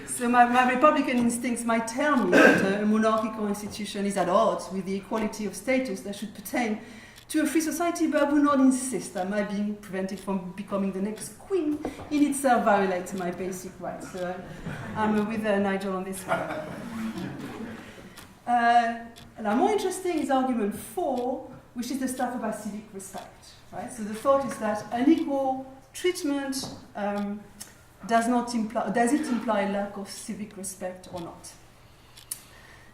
So my Republican instincts might tell me that a monarchical institution is at odds with the equality of status that should pertain to a free society, but I will not insist that my being prevented from becoming the next queen in itself violates my basic rights. So I'm with Nigel on this one. Now, more interesting is argument 4, which is the stuff about civic respect. Right? So the thought is that unequal treatment does it imply lack of civic respect or not?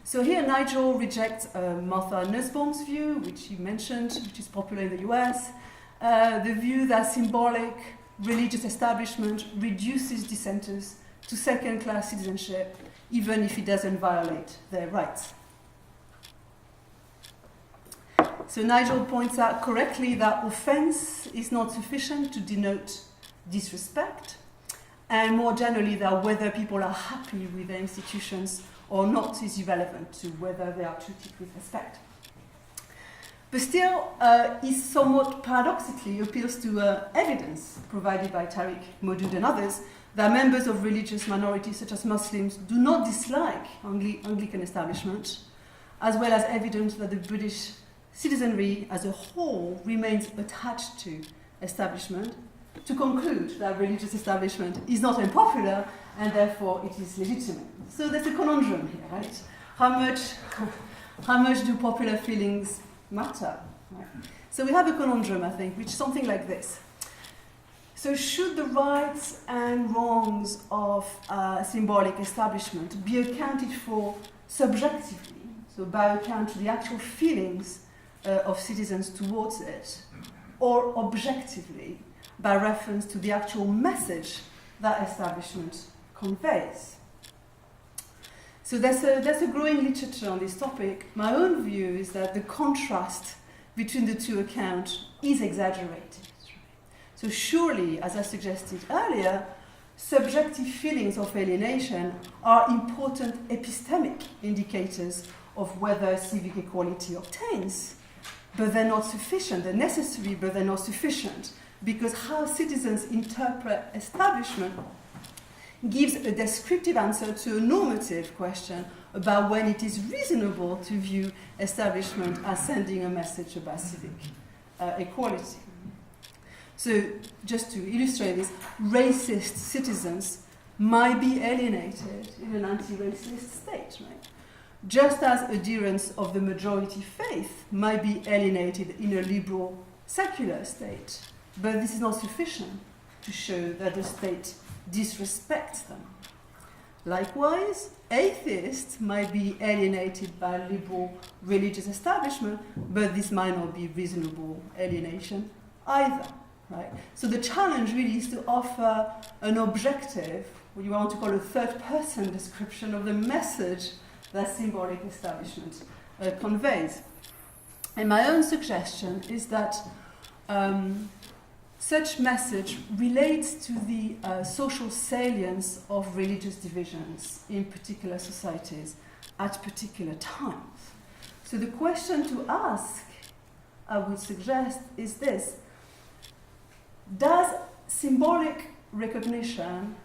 So here Nigel rejects Martha Nussbaum's view, which he mentioned, which is popular in the US, the view that symbolic religious establishment reduces dissenters to second-class citizenship, even if it doesn't violate their rights. So Nigel points out correctly that offense is not sufficient to denote disrespect, and more generally that whether people are happy with their institutions or not is irrelevant to whether they are treated with respect. But still, he somewhat paradoxically appeals to evidence provided by Tariq Modood and others that members of religious minorities such as Muslims do not dislike Anglican establishment, as well as evidence that the British citizenry as a whole remains attached to establishment, to conclude that religious establishment is not unpopular and therefore it is legitimate. So there's a conundrum here, right? How much do popular feelings matter? Right? So we have a conundrum, I think, which is something like this. So should the rights and wrongs of symbolic establishment be accounted for subjectively, so by account to the actual feelings of citizens towards it, or objectively, by reference to the actual message that establishment conveys? So there's a growing literature on this topic. My own view is that the contrast between the two accounts is exaggerated. So surely, as I suggested earlier, subjective feelings of alienation are important epistemic indicators of whether civic equality obtains, but they're not sufficient. They're necessary, but they're not sufficient, because how citizens interpret establishment gives a descriptive answer to a normative question about when it is reasonable to view establishment as sending a message about civic equality. So, just to illustrate this, racist citizens might be alienated in an anti-racist state, right? Just as adherents of the majority faith might be alienated in a liberal secular state. But this is not sufficient to show that the state disrespects them. Likewise, atheists might be alienated by liberal religious establishment, but this might not be reasonable alienation either. Right? So the challenge really is to offer an objective, what you want to call a third-person description of the message that symbolic establishment conveys. And my own suggestion is that such message relates to the social salience of religious divisions in particular societies at particular times. So the question to ask, I would suggest, is this: does symbolic recognition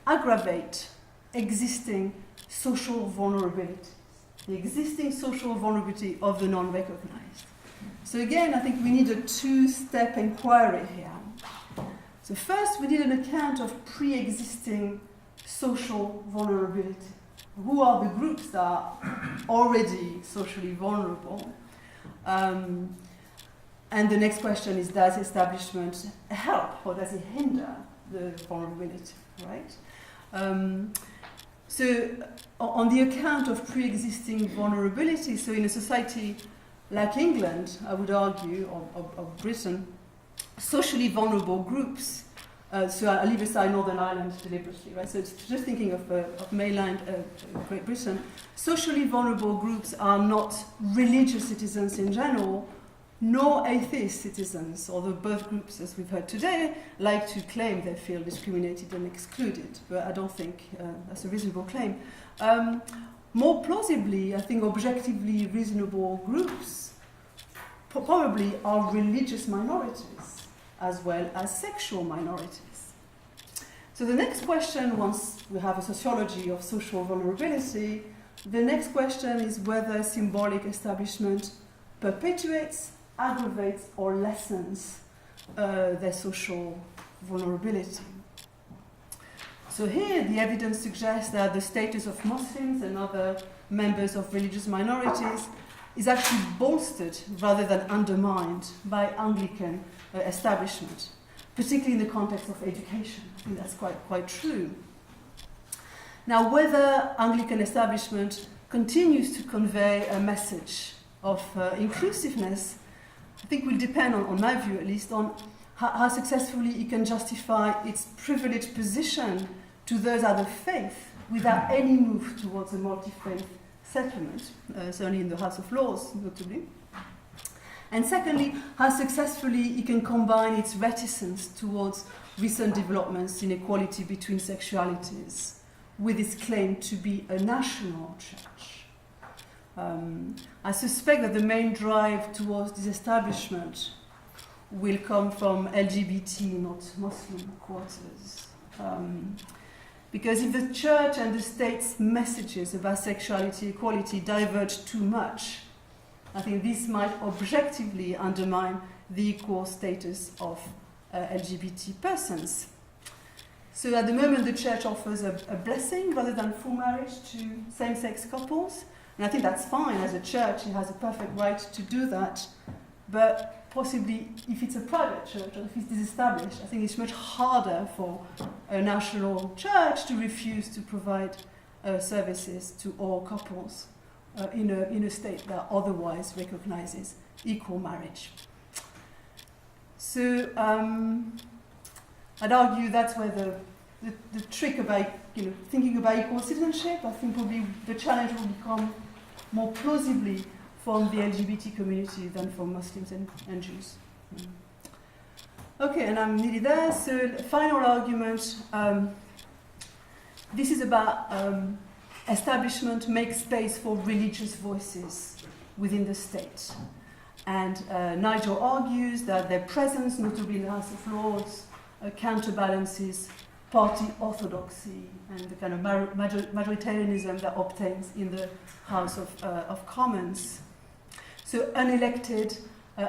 aggravate existing social vulnerabilities, the existing social vulnerability of the non-recognized? So again, I think we need a two-step inquiry here. So first, we need an account of pre-existing social vulnerability. Who are the groups that are already socially vulnerable? And the next question is, does establishment help or does it hinder the vulnerability, right? So on the account of pre-existing vulnerability, so in a society like England, I would argue, or Britain, socially vulnerable groups, so I leave aside Northern Ireland deliberately, right? So it's just thinking of mainland Great Britain, socially vulnerable groups are not religious citizens in general, nor atheist citizens, although both groups, as we've heard today, like to claim they feel discriminated and excluded, but I don't think that's a reasonable claim. More plausibly, I think objectively reasonable groups probably are religious minorities as well as sexual minorities. So the next question, once we have a sociology of social vulnerability, the next question is whether symbolic establishment perpetuates, aggravates, or lessens their social vulnerability. So here, the evidence suggests that the status of Muslims and other members of religious minorities is actually bolstered rather than undermined by Anglican establishment, particularly in the context of education. I think that's quite true. Now, whether Anglican establishment continues to convey a message of inclusiveness, I think will depend on my view at least, on how successfully it can justify its privileged position to those other faiths without any move towards a multi-faith settlement, certainly in the House of Lords, notably. And secondly, how successfully it can combine its reticence towards recent developments in equality between sexualities with its claim to be a national church. I suspect that the main drive towards disestablishment will come from LGBT, not Muslim quarters. Because if the church and the state's messages about sexuality equality diverge too much, I think this might objectively undermine the equal status of LGBT persons. So at the moment, the church offers a blessing rather than full marriage to same-sex couples. And I think that's fine. As a church, it has a perfect right to do that. But possibly, if it's a private church or if it's disestablished, I think it's much harder for a national church to refuse to provide services to all couples in a state that otherwise recognizes equal marriage. So I'd argue that's where the trick about thinking about equal citizenship, I think probably the challenge will become more plausibly from the LGBT community than from Muslims and Jews. Okay, and I'm nearly there. So final argument. This is about establishment makes space for religious voices within the state. And Nigel argues that their presence, notably in the House of Lords, counterbalances party orthodoxy and the kind of majoritarianism that obtains in the House of Commons. So unelected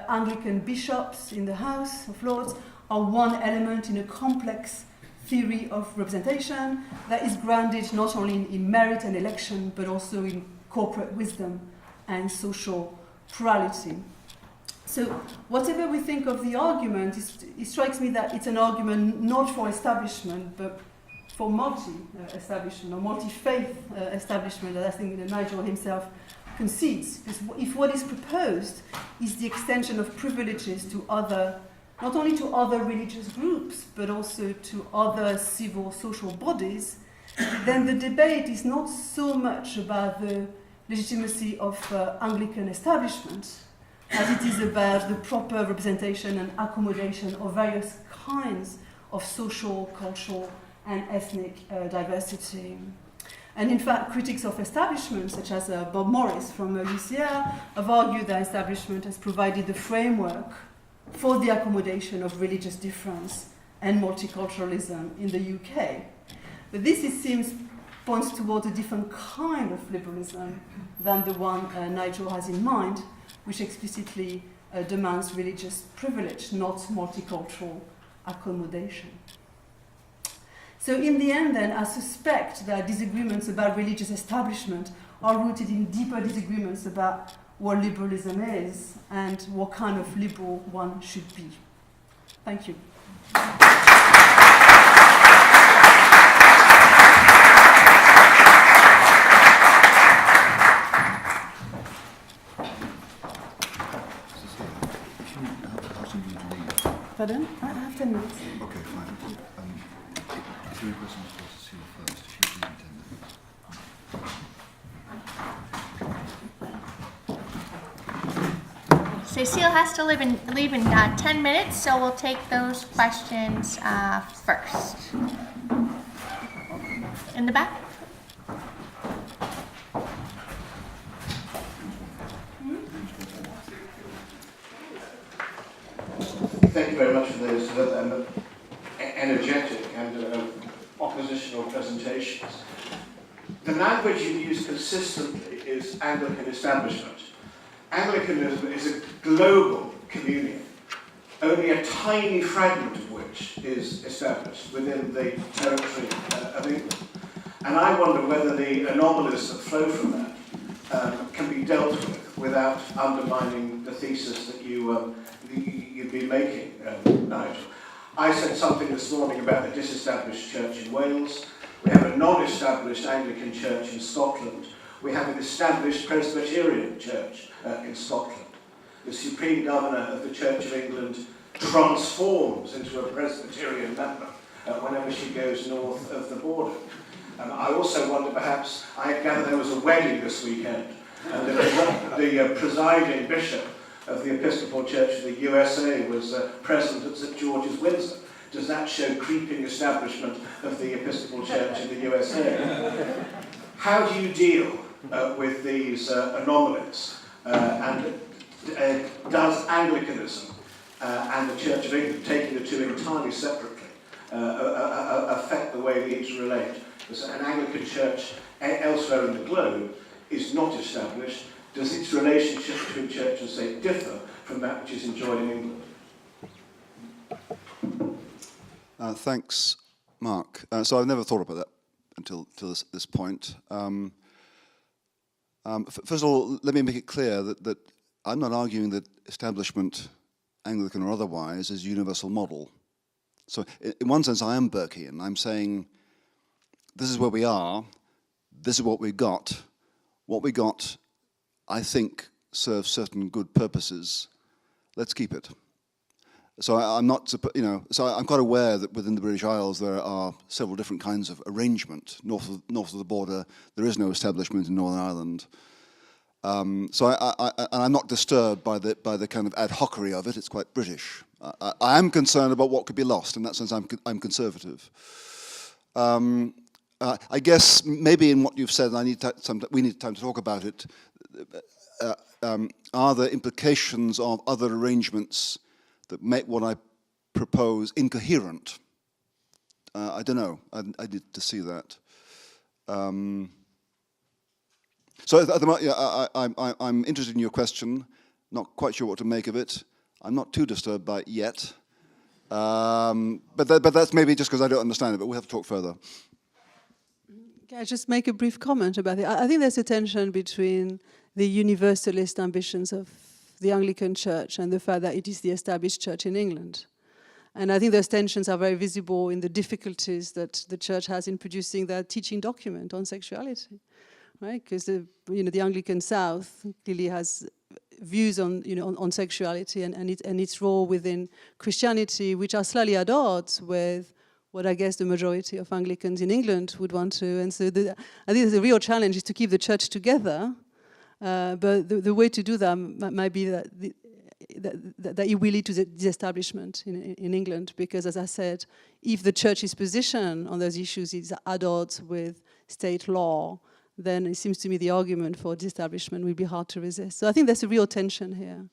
Anglican bishops in the House of Lords are one element in a complex theory of representation that is grounded not only in merit and election, but also in corporate wisdom and social plurality. So whatever we think of the argument, it strikes me that it's an argument not for establishment, but for multi-establishment or multi-faith establishment, that I think Nigel himself concedes. Because if what is proposed is the extension of privileges to other, not only to other religious groups, but also to other civil social bodies, then the debate is not so much about the legitimacy of Anglican establishment, as it is about the proper representation and accommodation of various kinds of social, cultural, and ethnic diversity. And in fact, critics of establishment, such as Bob Morris from UCL, have argued that establishment has provided the framework for the accommodation of religious difference and multiculturalism in the UK. But this, it seems, points towards a different kind of liberalism than the one Nigel has in mind, which explicitly demands religious privilege, not multicultural accommodation. So in the end, then, I suspect that disagreements about religious establishment are rooted in deeper disagreements about what liberalism is and what kind of liberal one should be. Thank you. Pardon? I have 10 minutes. Okay, fine. Is there a question for Cécile first? She's leaving 10 minutes. Cécile has to leave in 10 minutes, so we'll take those questions first. In the back? Thank you very much for those energetic and oppositional presentations. The language you use consistently is Anglican establishment. Anglicanism is a global communion, only a tiny fragment of which is established within the territory of England. And I wonder whether the anomalies that flow from that can be dealt with without undermining the thesis that you've been making, Nigel. I said something this morning about the disestablished church in Wales. We have a non-established Anglican church in Scotland. We have an established Presbyterian church in Scotland. The Supreme Governor of the Church of England transforms into a Presbyterian member whenever she goes north of the border. I also wonder, perhaps, I gather there was a wedding this weekend, and the presiding bishop of the Episcopal Church of the USA was present at St. George's, Windsor. Does that show creeping establishment of the Episcopal Church in the USA? How do you deal with these anomalies? And does Anglicanism and the Church of England, taking the two entirely separately, affect the way these relate? Because an Anglican church elsewhere in the globe is not established. Does its relationship between church and state differ from that which is enjoyed in England? Thanks, Mark. So I've never thought about that until this point. First of all, let me make it clear that I'm not arguing that establishment, Anglican or otherwise, is a universal model. So in one sense, I am Burkean. I'm saying this is where we are, this is what we got. What we got, I think, serves certain good purposes. Let's keep it. So I'm not, so I'm quite aware that within the British Isles there are several different kinds of arrangement. North of the border, there is no establishment in Northern Ireland. So I'm not disturbed by the kind of ad hocery of it. It's quite British. I am concerned about what could be lost. In that sense, I'm conservative. I guess maybe in what you've said, and we need time to talk about it. Are there implications of other arrangements that make what I propose incoherent? I don't know. I need to see that. So at the moment, I'm interested in your question. Not quite sure what to make of it. I'm not too disturbed by it yet. But that's maybe just because I don't understand it. But we'll have to talk further. Can I just make a brief comment about it? I think there's a tension between the universalist ambitions of the Anglican Church and the fact that it is the established church in England. And I think those tensions are very visible in the difficulties that the church has in producing their teaching document on sexuality, right? Because the Anglican South clearly has views on sexuality and its role within Christianity, which are slightly at odds with what I guess the majority of Anglicans in England would want to. And so I think the real challenge is to keep the church together. But the way to do that might be that it will lead to the disestablishment in England, because, as I said, if the church's position on those issues is at odds with state law, then it seems to me the argument for disestablishment will be hard to resist. So I think there's a real tension here.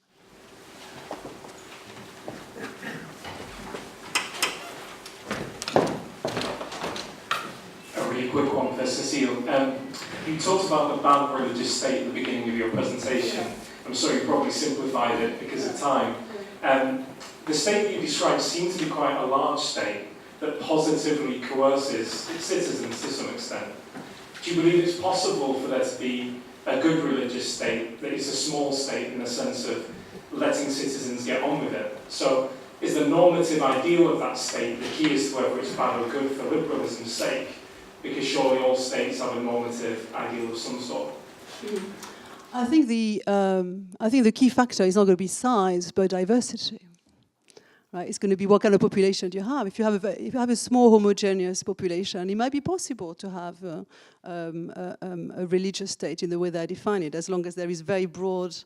A really quick one for Cécile. You talked about the banned religious state at the beginning of your presentation. I'm sorry, you probably simplified it because of time. The state that you described seems to be quite a large state that positively coerces its citizens to some extent. Do you believe it's possible for there to be a good religious state that is a small state in the sense of letting citizens get on with it? So is the normative ideal of that state the key as to whether it's bad or good for liberalism's sake? Because surely all states have a normative ideal of some sort. I think the key factor is not going to be size, but diversity. Right? It's going to be what kind of population do you have. If you have a small homogeneous population, it might be possible to have a religious state in the way that I define it, as long as there is very broad,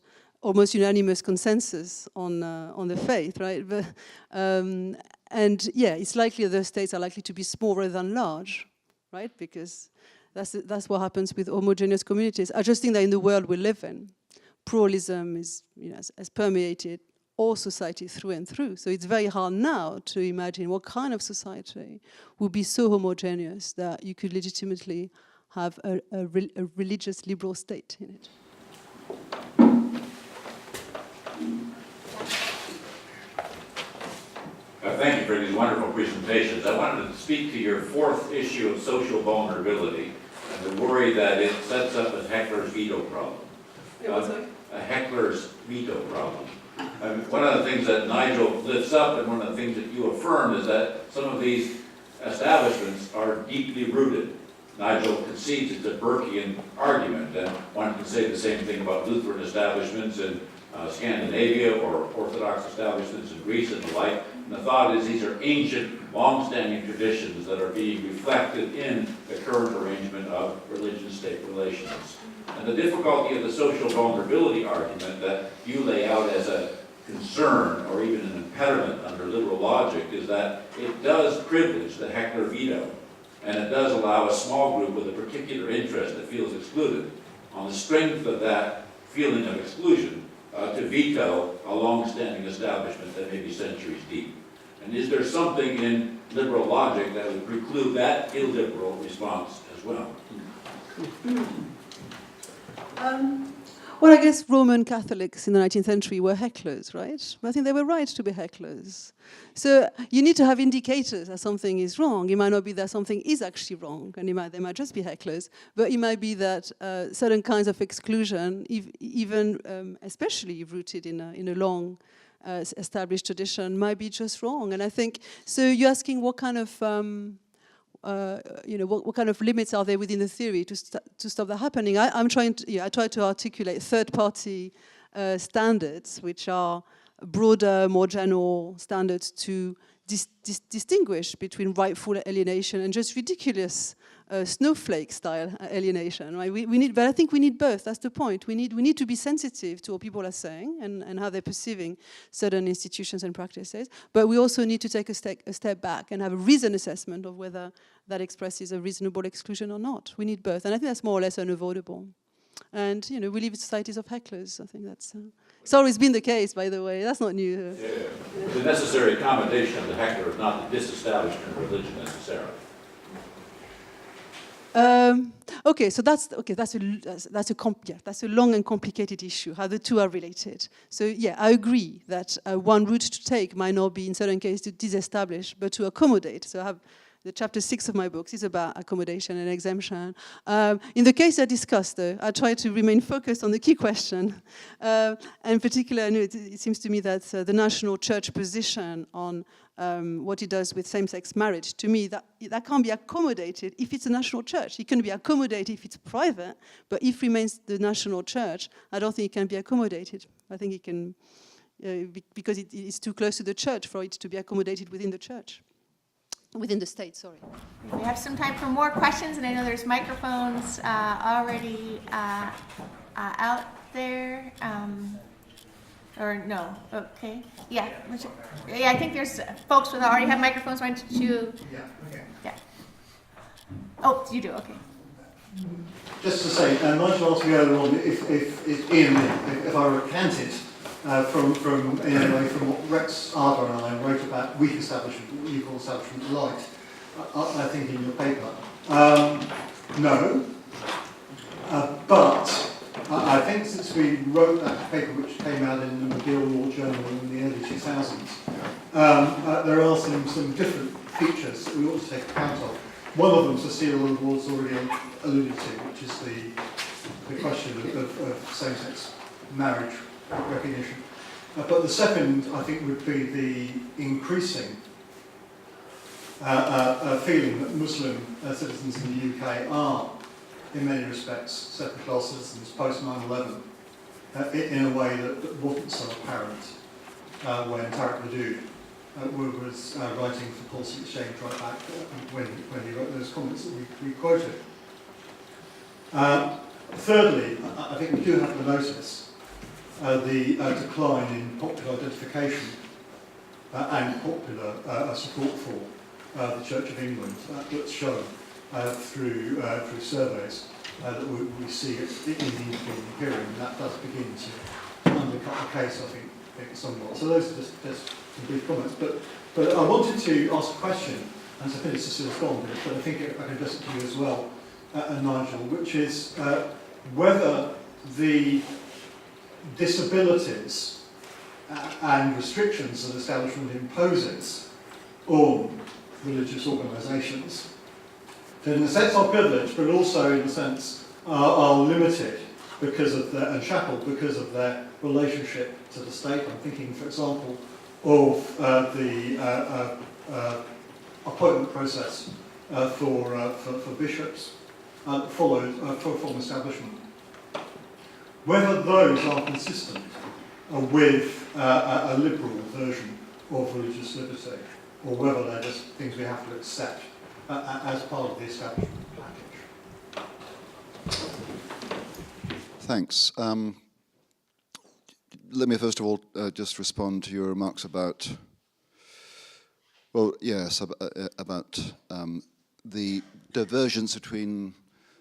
almost unanimous consensus on the faith, right? But, and yeah, it's likely that those states are likely to be smaller than large. Right? Because that's what happens with homogeneous communities. I just think that in the world we live in, pluralism has permeated all society through and through. So it's very hard now to imagine what kind of society would be so homogeneous that you could legitimately have a religious liberal state in it. Thank you for these wonderful presentations. I wanted to speak to your fourth issue of social vulnerability and the worry that it sets up a heckler's veto problem. A heckler's veto problem. One of the things that Nigel lifts up and one of the things that you affirm is that some of these establishments are deeply rooted. Nigel concedes it's a Burkean argument, and one can say the same thing about Lutheran establishments in Scandinavia or Orthodox establishments in Greece and the like. And the thought is these are ancient, long-standing traditions that are being reflected in the current arrangement of religion-state relations. And the difficulty of the social vulnerability argument that you lay out as a concern or even an impediment under liberal logic is that it does privilege the heckler veto, and it does allow a small group with a particular interest that feels excluded on the strength of that feeling of exclusion to veto a long-standing establishment that may be centuries deep. And is there something in liberal logic that would preclude that illiberal response as well? Well, I guess Roman Catholics in the 19th century were hecklers, right? I think they were right to be hecklers. So you need to have indicators that something is wrong. It might not be that something is actually wrong, and they might just be hecklers, but it might be that certain kinds of exclusion, even especially rooted in a long established tradition, might be just wrong. And I think, so you're asking what kind of what kind of limits are there within the theory to stop that happening? I try to articulate third-party standards, which are broader, more general standards to distinguish between rightful alienation and just ridiculous snowflake-style alienation. Right? But I think we need both. That's the point. We need to be sensitive to what people are saying and how they're perceiving certain institutions and practices. But we also need to take a step back and have a reasoned assessment of whether that expresses a reasonable exclusion or not. We need both, and I think that's more or less unavoidable. And we live in societies of hecklers. I think that's. It's always been the case, by the way. That's not new. The necessary accommodation of the heckler is not the disestablishment of religion necessarily. Okay, so that's a long and complicated issue, how the two are related. So yeah, I agree that one route to take might not be in certain cases to disestablish, but to accommodate. So I have the chapter 6 of my books is about accommodation and exemption. In the case I discussed, though, I try to remain focused on the key question. And in particular, it seems to me that the national church position on what it does with same-sex marriage, to me, that can't be accommodated if it's a national church. It can be accommodated if it's private, but if it remains the national church, I don't think it can be accommodated. I think it can, because it is too close to the church for it to be accommodated within the church. Within the state, sorry. We have some time for more questions, and I know there's microphones already out there. Or no, okay. Yeah, I think there's folks that already have microphones. Why don't you? Yeah, okay. Yeah. Oh, you do, okay. Just to say, Nigel asked me earlier on if I recanted from what Rex Arthur and I wrote about weak establishment, what you call establishment light, I think in your paper. No, but I think since we wrote that paper, which came out in the McGill Law Journal in the early 2000s, there are some different features that we ought to take account of. One of them, Cécile was already alluded to, which is the question of same-sex marriage recognition. But the second, I think, would be the increasing feeling that Muslim citizens in the UK are, in many respects, second-class citizens post 9/11, in a way that wasn't so apparent when Tariq Madood was writing for Policy Exchange right back when he wrote those comments that we quoted. Thirdly, I think we do have to notice the decline in popular identification and popular support for the Church of England that's shown through surveys that we see in the intervening period, and that does begin to undercut the case, I think somewhat. So those are just some brief comments. But I wanted to ask a question, and so I think Cécile's gone, but I think I can address it to you as well, Nigel, which is whether the disabilities and restrictions that establishment imposes on religious organisations, that in a sense are privileged, but also in a sense are limited because of their, and shackled because of their relationship to the state. I'm thinking, for example, of the appointment process for bishops followed from establishment. Whether those are consistent with a liberal version of religious liberty, or whether they're just things we have to accept as part of the establishment package. Thanks. Let me first of all just respond to your remarks about, well, yes, about the divergence between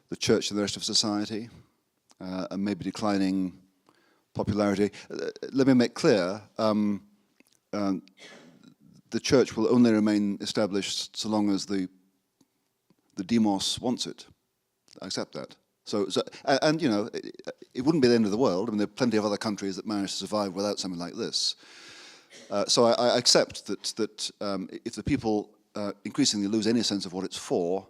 the church and the rest of society, and maybe declining popularity. Let me make clear, the church will only remain established so long as the demos wants it. I accept that. And you know, it wouldn't be the end of the world. I mean, there are plenty of other countries that manage to survive without something like this. So I accept that if the people increasingly lose any sense of what it's for,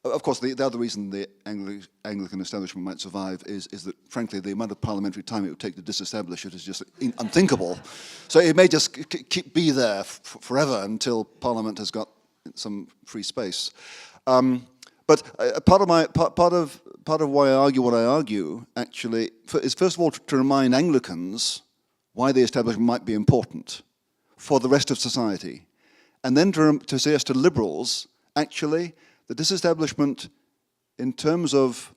of course, the other reason the Anglican establishment might survive is that, frankly, the amount of parliamentary time it would take to disestablish it is just unthinkable. So it may just be there forever until Parliament has got some free space. But part of why I argue what I argue, actually, is first of all to remind Anglicans why the establishment might be important for the rest of society, and then to suggest to liberals, actually, the disestablishment, in terms of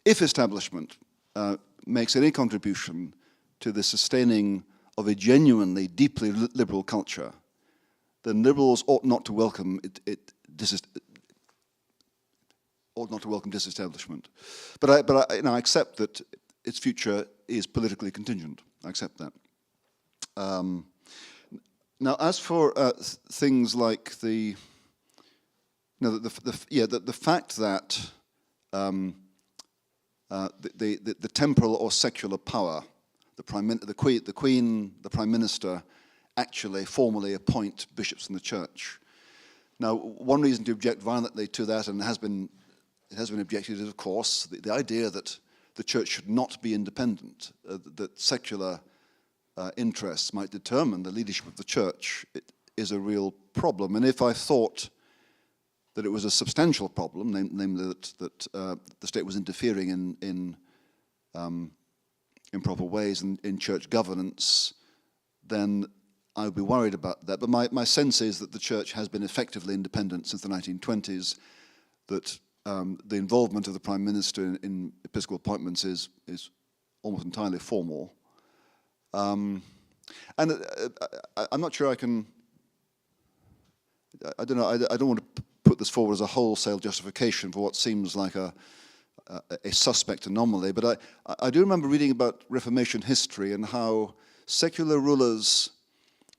if establishment makes any contribution to the sustaining of a genuinely, deeply liberal culture, then liberals ought not to welcome disestablishment. But I accept that its future is politically contingent. I accept that. Now, as for things like the fact that the temporal or secular power, the Queen, the Prime Minister, actually formally appoint bishops in the Church. Now, one reason to object violently to that, and it has been objected, is, of course, the idea that the Church should not be independent, that secular interests might determine the leadership of the Church. It is a real problem. And if I thought that it was a substantial problem, namely that the state was interfering in improper ways in church governance, then I would be worried about that. But my sense is that the Church has been effectively independent since the 1920s, that the involvement of the Prime Minister in episcopal appointments is almost entirely formal. And I'm not sure I don't know, I don't want to put this forward as a wholesale justification for what seems like a suspect anomaly, but I do remember reading about Reformation history and how secular rulers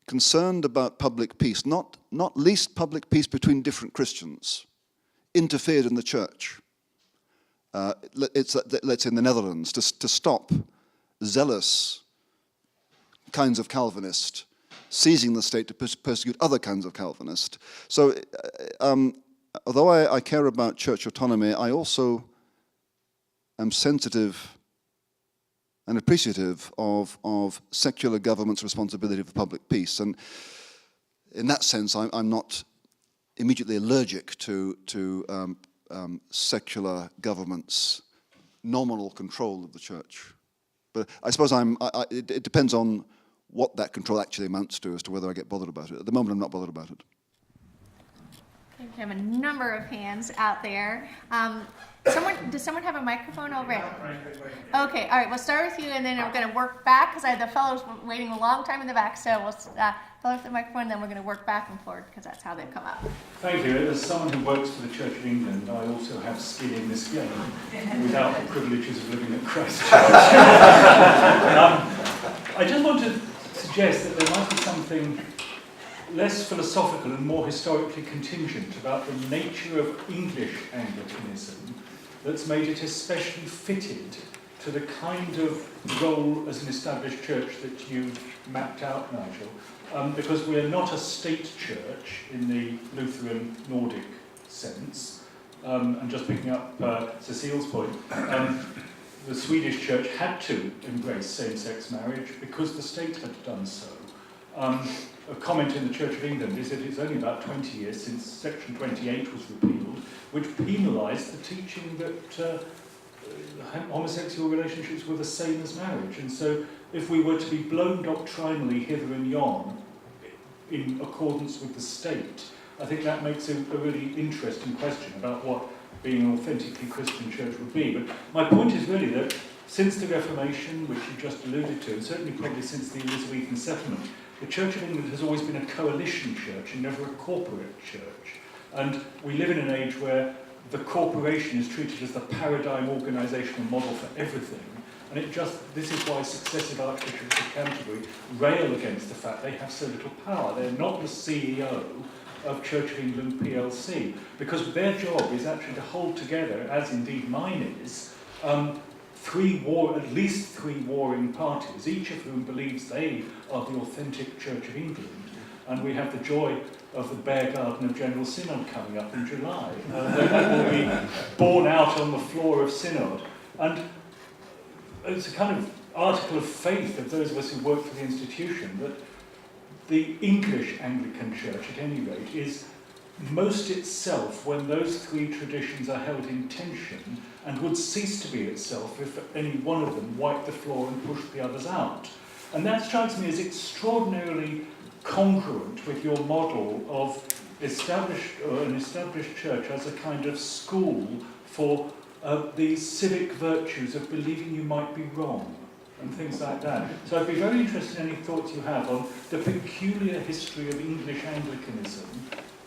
concerned about public peace, not least public peace between different Christians, interfered in the Church. Let's say in the Netherlands, to stop zealous kinds of Calvinists seizing the state to persecute other kinds of Calvinists. So, although I care about church autonomy, I also am sensitive and appreciative of secular government's responsibility for public peace. And in that sense, I'm not immediately allergic to secular government's nominal control of the Church. But I suppose it depends on what that control actually amounts to as to whether I get bothered about it. At the moment, I'm not bothered about it. We have a number of hands out there. Does someone have a microphone over it? Okay, all right, we'll start with you, and then I'm going to work back, because the fellows were waiting a long time in the back, so we'll start with the microphone, and then we're going to work back and forward, because that's how they've come up. Thank you. As someone who works for the Church of England, I also have skin in this game, without the privileges of living at Christ Church. I just want to suggest that there might be something less philosophical and more historically contingent about the nature of English Anglicanism that's made it especially fitted to the kind of role as an established church that you've mapped out, Nigel, because we're not a state church in the Lutheran Nordic sense. And just picking up Cécile's point, the Swedish church had to embrace same-sex marriage because the state had done so. A comment in the Church of England is that it's only about 20 years since Section 28 was repealed, which penalised the teaching that homosexual relationships were the same as marriage. And so if we were to be blown doctrinally hither and yon in accordance with the state, I think that makes a really interesting question about what being an authentically Christian church would be. But my point is really that since the Reformation, which you just alluded to, and certainly probably since the Elizabethan settlement, the Church of England has always been a coalition church and never a corporate church. And we live in an age where the corporation is treated as the paradigm organisational model for everything. And this is why successive archbishops of Canterbury rail against the fact they have so little power. They're not the CEO of Church of England PLC, because their job is actually to hold together, as indeed mine is, at least three warring parties, each of whom believes they are the authentic Church of England. And we have the joy of the Bear Garden of General Synod coming up in July. That will be borne out on the floor of Synod. And it's a kind of article of faith of those of us who work for the institution that the English Anglican Church, at any rate, is most itself when those three traditions are held in tension, and would cease to be itself if any one of them wiped the floor and pushed the others out. And that strikes me as extraordinarily congruent with your model of an established church as a kind of school for these civic virtues of believing you might be wrong and things like that. So I'd be very interested in any thoughts you have on the peculiar history of English Anglicanism,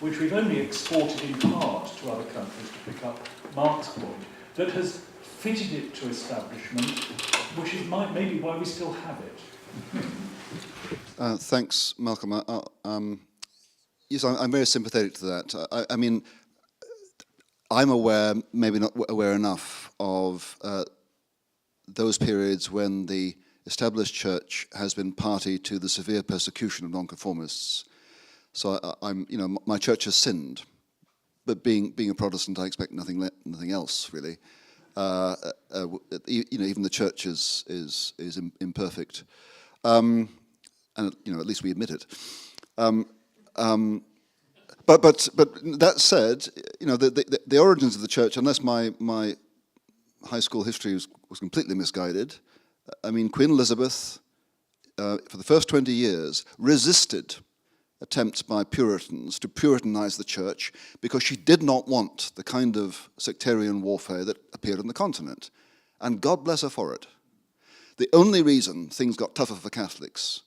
which we've only exported in part to other countries, to pick up Mark's point, that has fitted it to establishment, which is maybe why we still have it. Thanks, Malcolm. Yes, I'm very sympathetic to that. I mean, I'm aware, maybe not aware enough, of those periods when the established church has been party to the severe persecution of nonconformists. So my church has sinned, but being a Protestant, I expect nothing else really. Even the church is imperfect, and at least we admit it. But that said, the origins of the church, unless my high school history was completely misguided, I mean, Queen Elizabeth, for the first 20 years, resisted attempts by Puritans to Puritanize the church because she did not want the kind of sectarian warfare that appeared on the continent. And God bless her for it. The only reason things got tougher for Catholics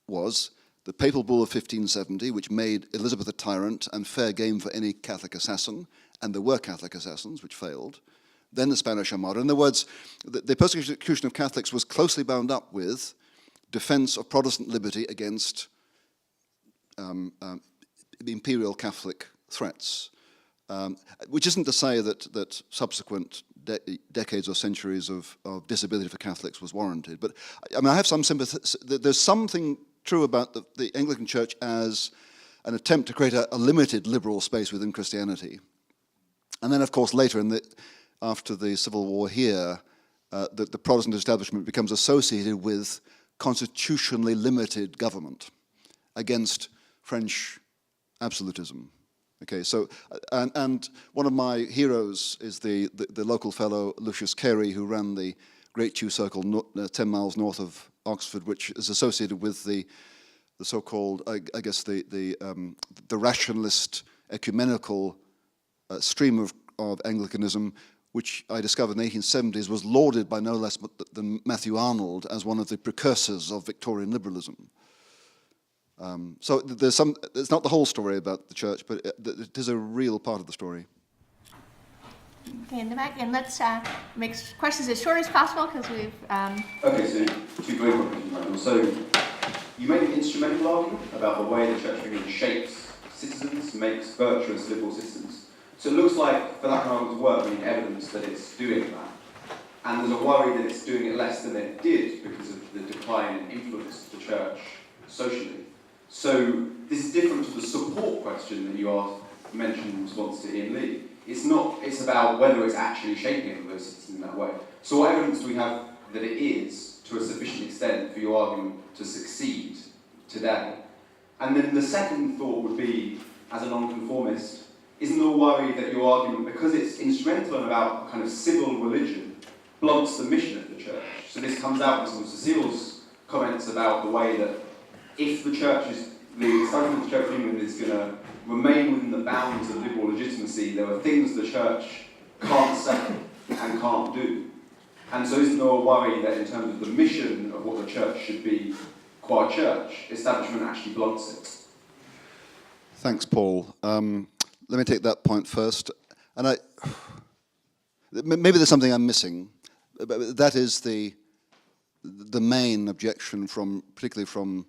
was the Papal Bull of 1570, which made Elizabeth a tyrant and fair game for any Catholic assassin, and there were Catholic assassins, which failed. Then the Spanish Armada. In other words, the persecution of Catholics was closely bound up with defense of Protestant liberty against imperial Catholic threats, which isn't to say that subsequent decades or centuries of disability for Catholics was warranted. But I mean, I have some sympathy. There's something true about the Anglican Church as an attempt to create a limited liberal space within Christianity. And then, of course, later, after the Civil War here, the Protestant establishment becomes associated with constitutionally limited government against French absolutism. Okay, so and one of my heroes is the local fellow Lucius Carey, who ran the Great Chew Circle 10 miles north of Oxford, which is associated with the so-called, I guess, the rationalist ecumenical stream of Anglicanism, which I discovered in the 1870s was lauded by no less than Matthew Arnold as one of the precursors of Victorian liberalism. So it's not the whole story about the church, but it is a real part of the story. Okay, in the back, and let's make questions as short as possible because we've... Okay, so two very quick questions, Nigel. So you made an instrumental argument about the way the Church of England shapes citizens, makes virtuous liberal citizens. So it looks like for that kind of argument to work, we need evidence that it's doing that. And there's a worry that it's doing it less than it did because of the decline in influence of the church socially. So this is different to the support question that you mentioned in response to Ian Lee. It's about whether it's actually shaping those citizens in that way. So what evidence do we have that it is, to a sufficient extent, for your argument to succeed today? And then the second thought would be, as a nonconformist, isn't there a worry that your argument, because it's instrumental and about kind of civil religion, blunts the mission of the church? So this comes out in some of Cécile's comments about the way that if the establishment of the Church of England is going to remain within the bounds of liberal legitimacy, there are things the church can't say and can't do. And so isn't there a worry that in terms of the mission of what the church should be, qua church, establishment actually blunts it? Thanks, Paul. Let me take that point first. And maybe there's something I'm missing, but that is the main objection particularly from,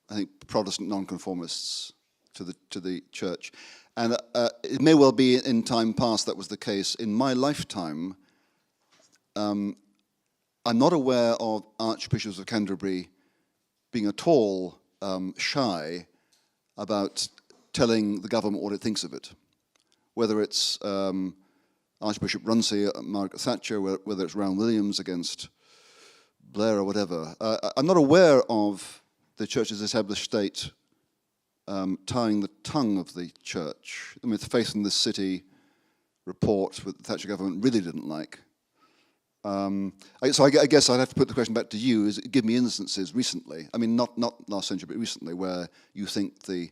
I think, Protestant nonconformists to the church. And it may well be in time past that was the case. In my lifetime, I'm not aware of archbishops of Canterbury being at all shy about telling the government what it thinks of it. Whether it's Archbishop Runcie, Margaret Thatcher, whether it's Rowan Williams against Blair or whatever. I'm not aware of the Church's established state tying the tongue of the Church. I mean, the Faith in this City report with the Thatcher government really didn't like. So I guess I'd have to put the question back to you, is give me instances recently, I mean, not last century, but recently, where you think the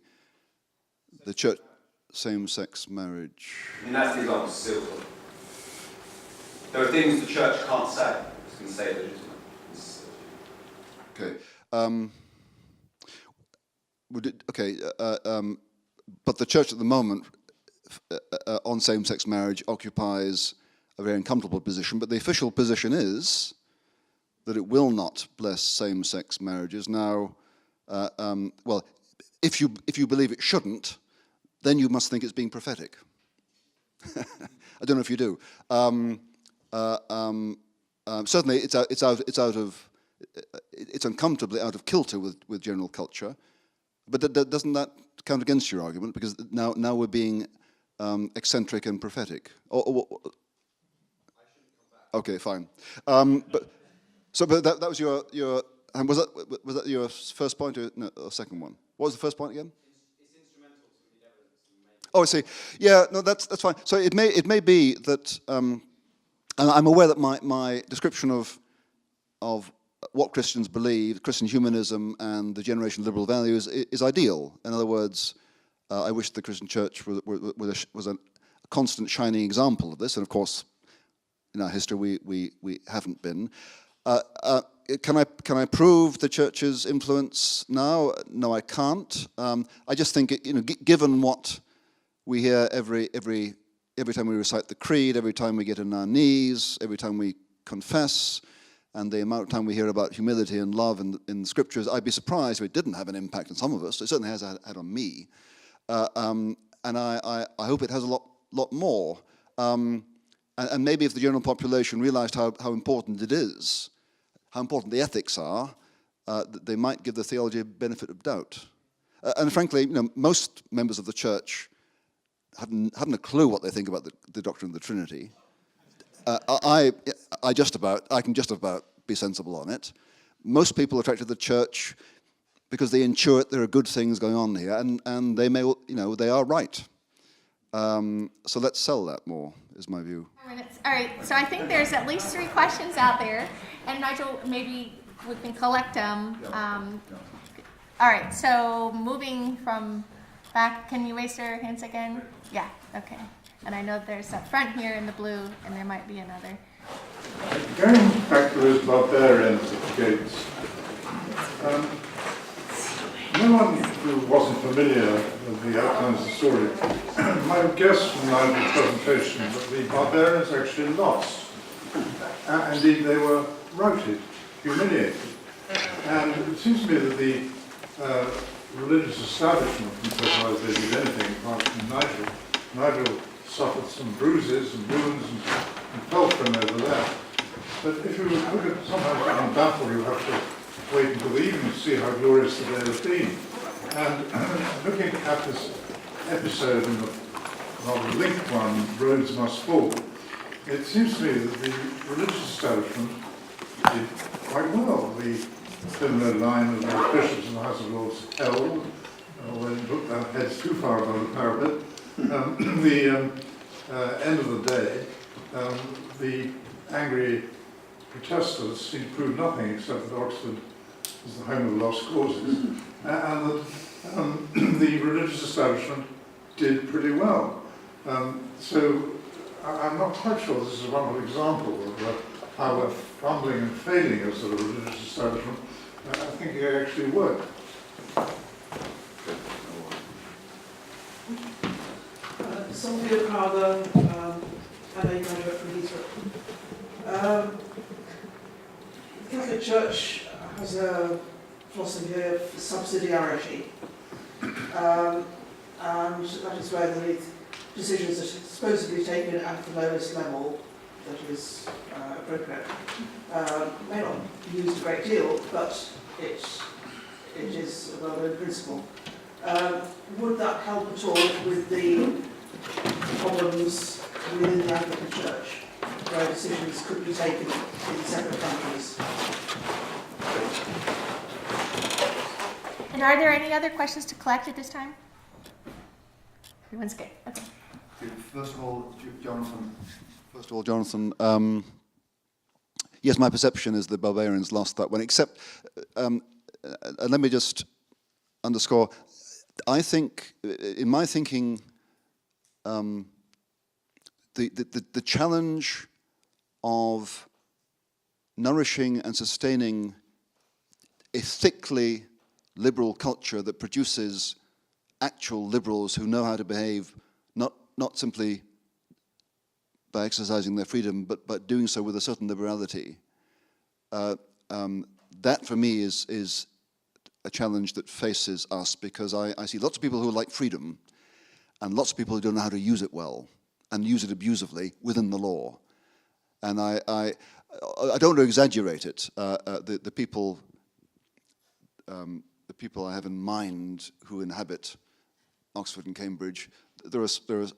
Church, same-sex marriage. I mean, that's the example of Cécile. There are things the Church can't say. It's going to say Okay. But the Church at the moment on same-sex marriage occupies a very uncomfortable position, but the official position is that it will not bless same-sex marriages. Now, well, if you believe it shouldn't, then you must think it's being prophetic. I don't know if you do. Certainly, it's uncomfortably out of kilter with general culture. But doesn't that count against your argument? Because now we're being eccentric and prophetic. Okay, fine. But that was your was that your first point or second one? What was the first point again? It's instrumental to the evidence. Oh, I see. Yeah, no, that's fine. So it may be that, and I'm aware that my description of what Christians believe, Christian humanism, and the generation of liberal values is ideal. In other words, I wish the Christian Church was a constant shining example of this, and of course, in our history we haven't been. Can I prove the Church's influence now? No, I can't. I just think given what we hear every time we recite the creed, every time we get on our knees, every time we confess, and the amount of time we hear about humility and love in the Scriptures, I'd be surprised if it didn't have an impact on some of us. It certainly has had on me, and I hope it has a lot more. And maybe if the general population realized how important it is, how important the ethics are, they might give the theology a benefit of doubt. And frankly, most members of the Church haven't a clue what they think about the doctrine of the Trinity. I can just about be sensible on it. Most people are attracted to the Church because they intuit there are good things going on here, and they may, they are right. So let's sell that more, is my view. All right, so I think there's at least 3 questions out there, and Nigel, maybe we can collect them. All right, so moving from back, can you raise your hands again? Yeah, okay. And I know there's up front here in the blue, and there might be another. Going back to those barbarians at the gates, no one who wasn't familiar with the outlines of the story might guess from Nigel's presentation that the barbarians actually lost. Indeed, they were routed, humiliated. And it seems to me that the religious establishment, as they did anything apart from Nigel suffered some bruises and wounds and fell from over there. But if you look at sometimes on battle, you have to wait until the evening to see how glorious the day has been. And looking at this episode in the rather linked one, Rhodes Must Fall, it seems to me that the religious establishment did quite well. The similar line of the bishops in the House of Lords held, when you put their heads too far above the parapet. The end of the day, the angry protesters seemed to prove nothing except that Oxford is the home of lost causes, and that the religious establishment did pretty well. So I'm not quite sure this is a wonderful example of how we're fumbling and failing as a religious establishment. I think it actually worked. Sylvia Carver, I know you graduate from Heathrow. The Catholic Church has a philosophy of subsidiarity. and that is where the decisions are supposedly taken at the lowest level that is appropriate. May not be used a great deal, but it is a well-known principle. Would that help at all with the problems within the Anglican Church, where decisions could be taken in separate countries? And are there any other questions to collect at this time? Everyone's good. Okay. First of all, Jonathan, yes, my perception is the barbarians lost that one, except, let me just underscore, I think, in my thinking, the challenge of nourishing and sustaining a thickly liberal culture that produces actual liberals who know how to behave, not simply by exercising their freedom, but doing so with a certain liberality. That, for me, is a challenge that faces us, because I see lots of people who like freedom and lots of people who don't know how to use it well and use it abusively within the law. And I don't want to exaggerate it. The people I have in mind who inhabit Oxford and Cambridge, they're a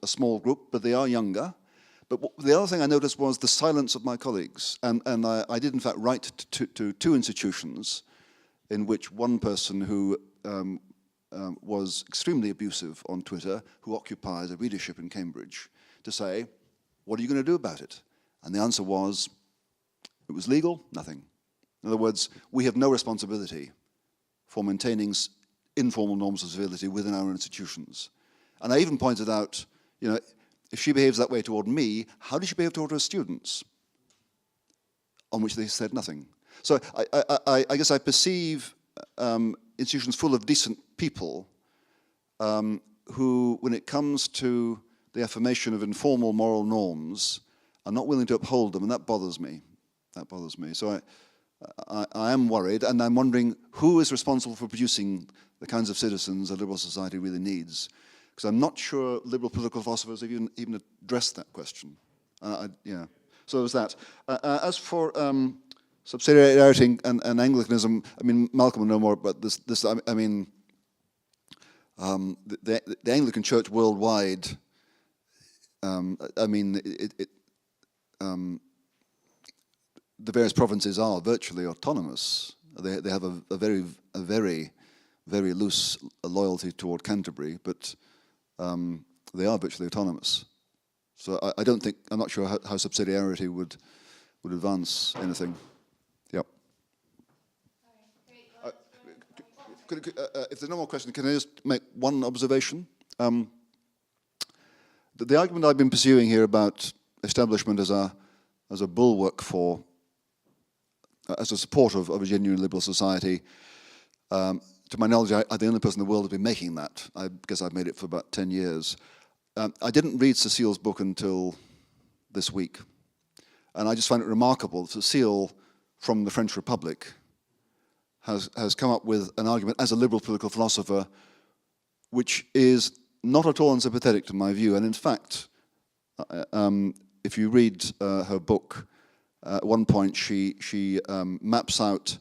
small group, but they are younger. But the other thing I noticed was the silence of my colleagues. And I did, in fact, write to two institutions in which one person who was extremely abusive on Twitter, who occupies a readership in Cambridge, to say, what are you going to do about it? And the answer was, it was legal, nothing. In other words, we have no responsibility for maintaining informal norms of civility within our institutions. And I even pointed out, you know, if she behaves that way toward me, how does she behave toward her students? On which they said nothing. So I guess I perceive institutions full of decent people who, when it comes to the affirmation of informal moral norms, are not willing to uphold them, and that bothers me. That bothers me. So I am worried, and I'm wondering who is responsible for producing the kinds of citizens a liberal society really needs. Because I'm not sure liberal political philosophers have even addressed that question. Yeah. So there's that. As for subsidiarity and Anglicanism, I mean, Malcolm will know more about this. I mean, the Anglican Church worldwide, I mean, the various provinces are virtually autonomous. They have a very loose loyalty toward Canterbury, but they are virtually autonomous. So I don't think, I'm not sure how subsidiarity would advance anything. Yep. If there's no more questions, can I just make one observation? The argument I've been pursuing here about establishment as a bulwark for, as a support of a genuine liberal society, to my knowledge, I'm the only person in the world who's been making that. I guess I've made it for about 10 years. I didn't read Cécile's book until this week. And I just find it remarkable that Cécile, from the French Republic, has come up with an argument as a liberal political philosopher, which is not at all unsympathetic to my view. And in fact, if you read her book, at one point she maps out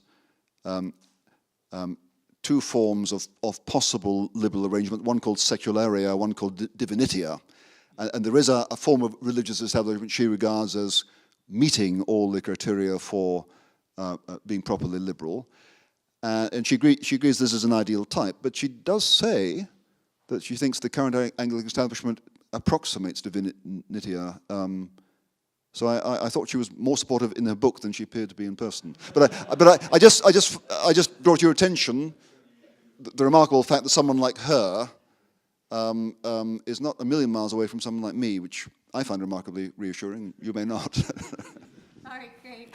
two forms of possible liberal arrangement, one called secularia, one called divinitia. And there is a form of religious establishment she regards as meeting all the criteria for being properly liberal. And she agrees this is an ideal type, but she does say that she thinks the current Anglican establishment approximates divinitia. So I thought she was more supportive in her book than she appeared to be in person. But I just brought your attention the remarkable fact that someone like her is not a million miles away from someone like me, which I find remarkably reassuring. You may not. All right, great.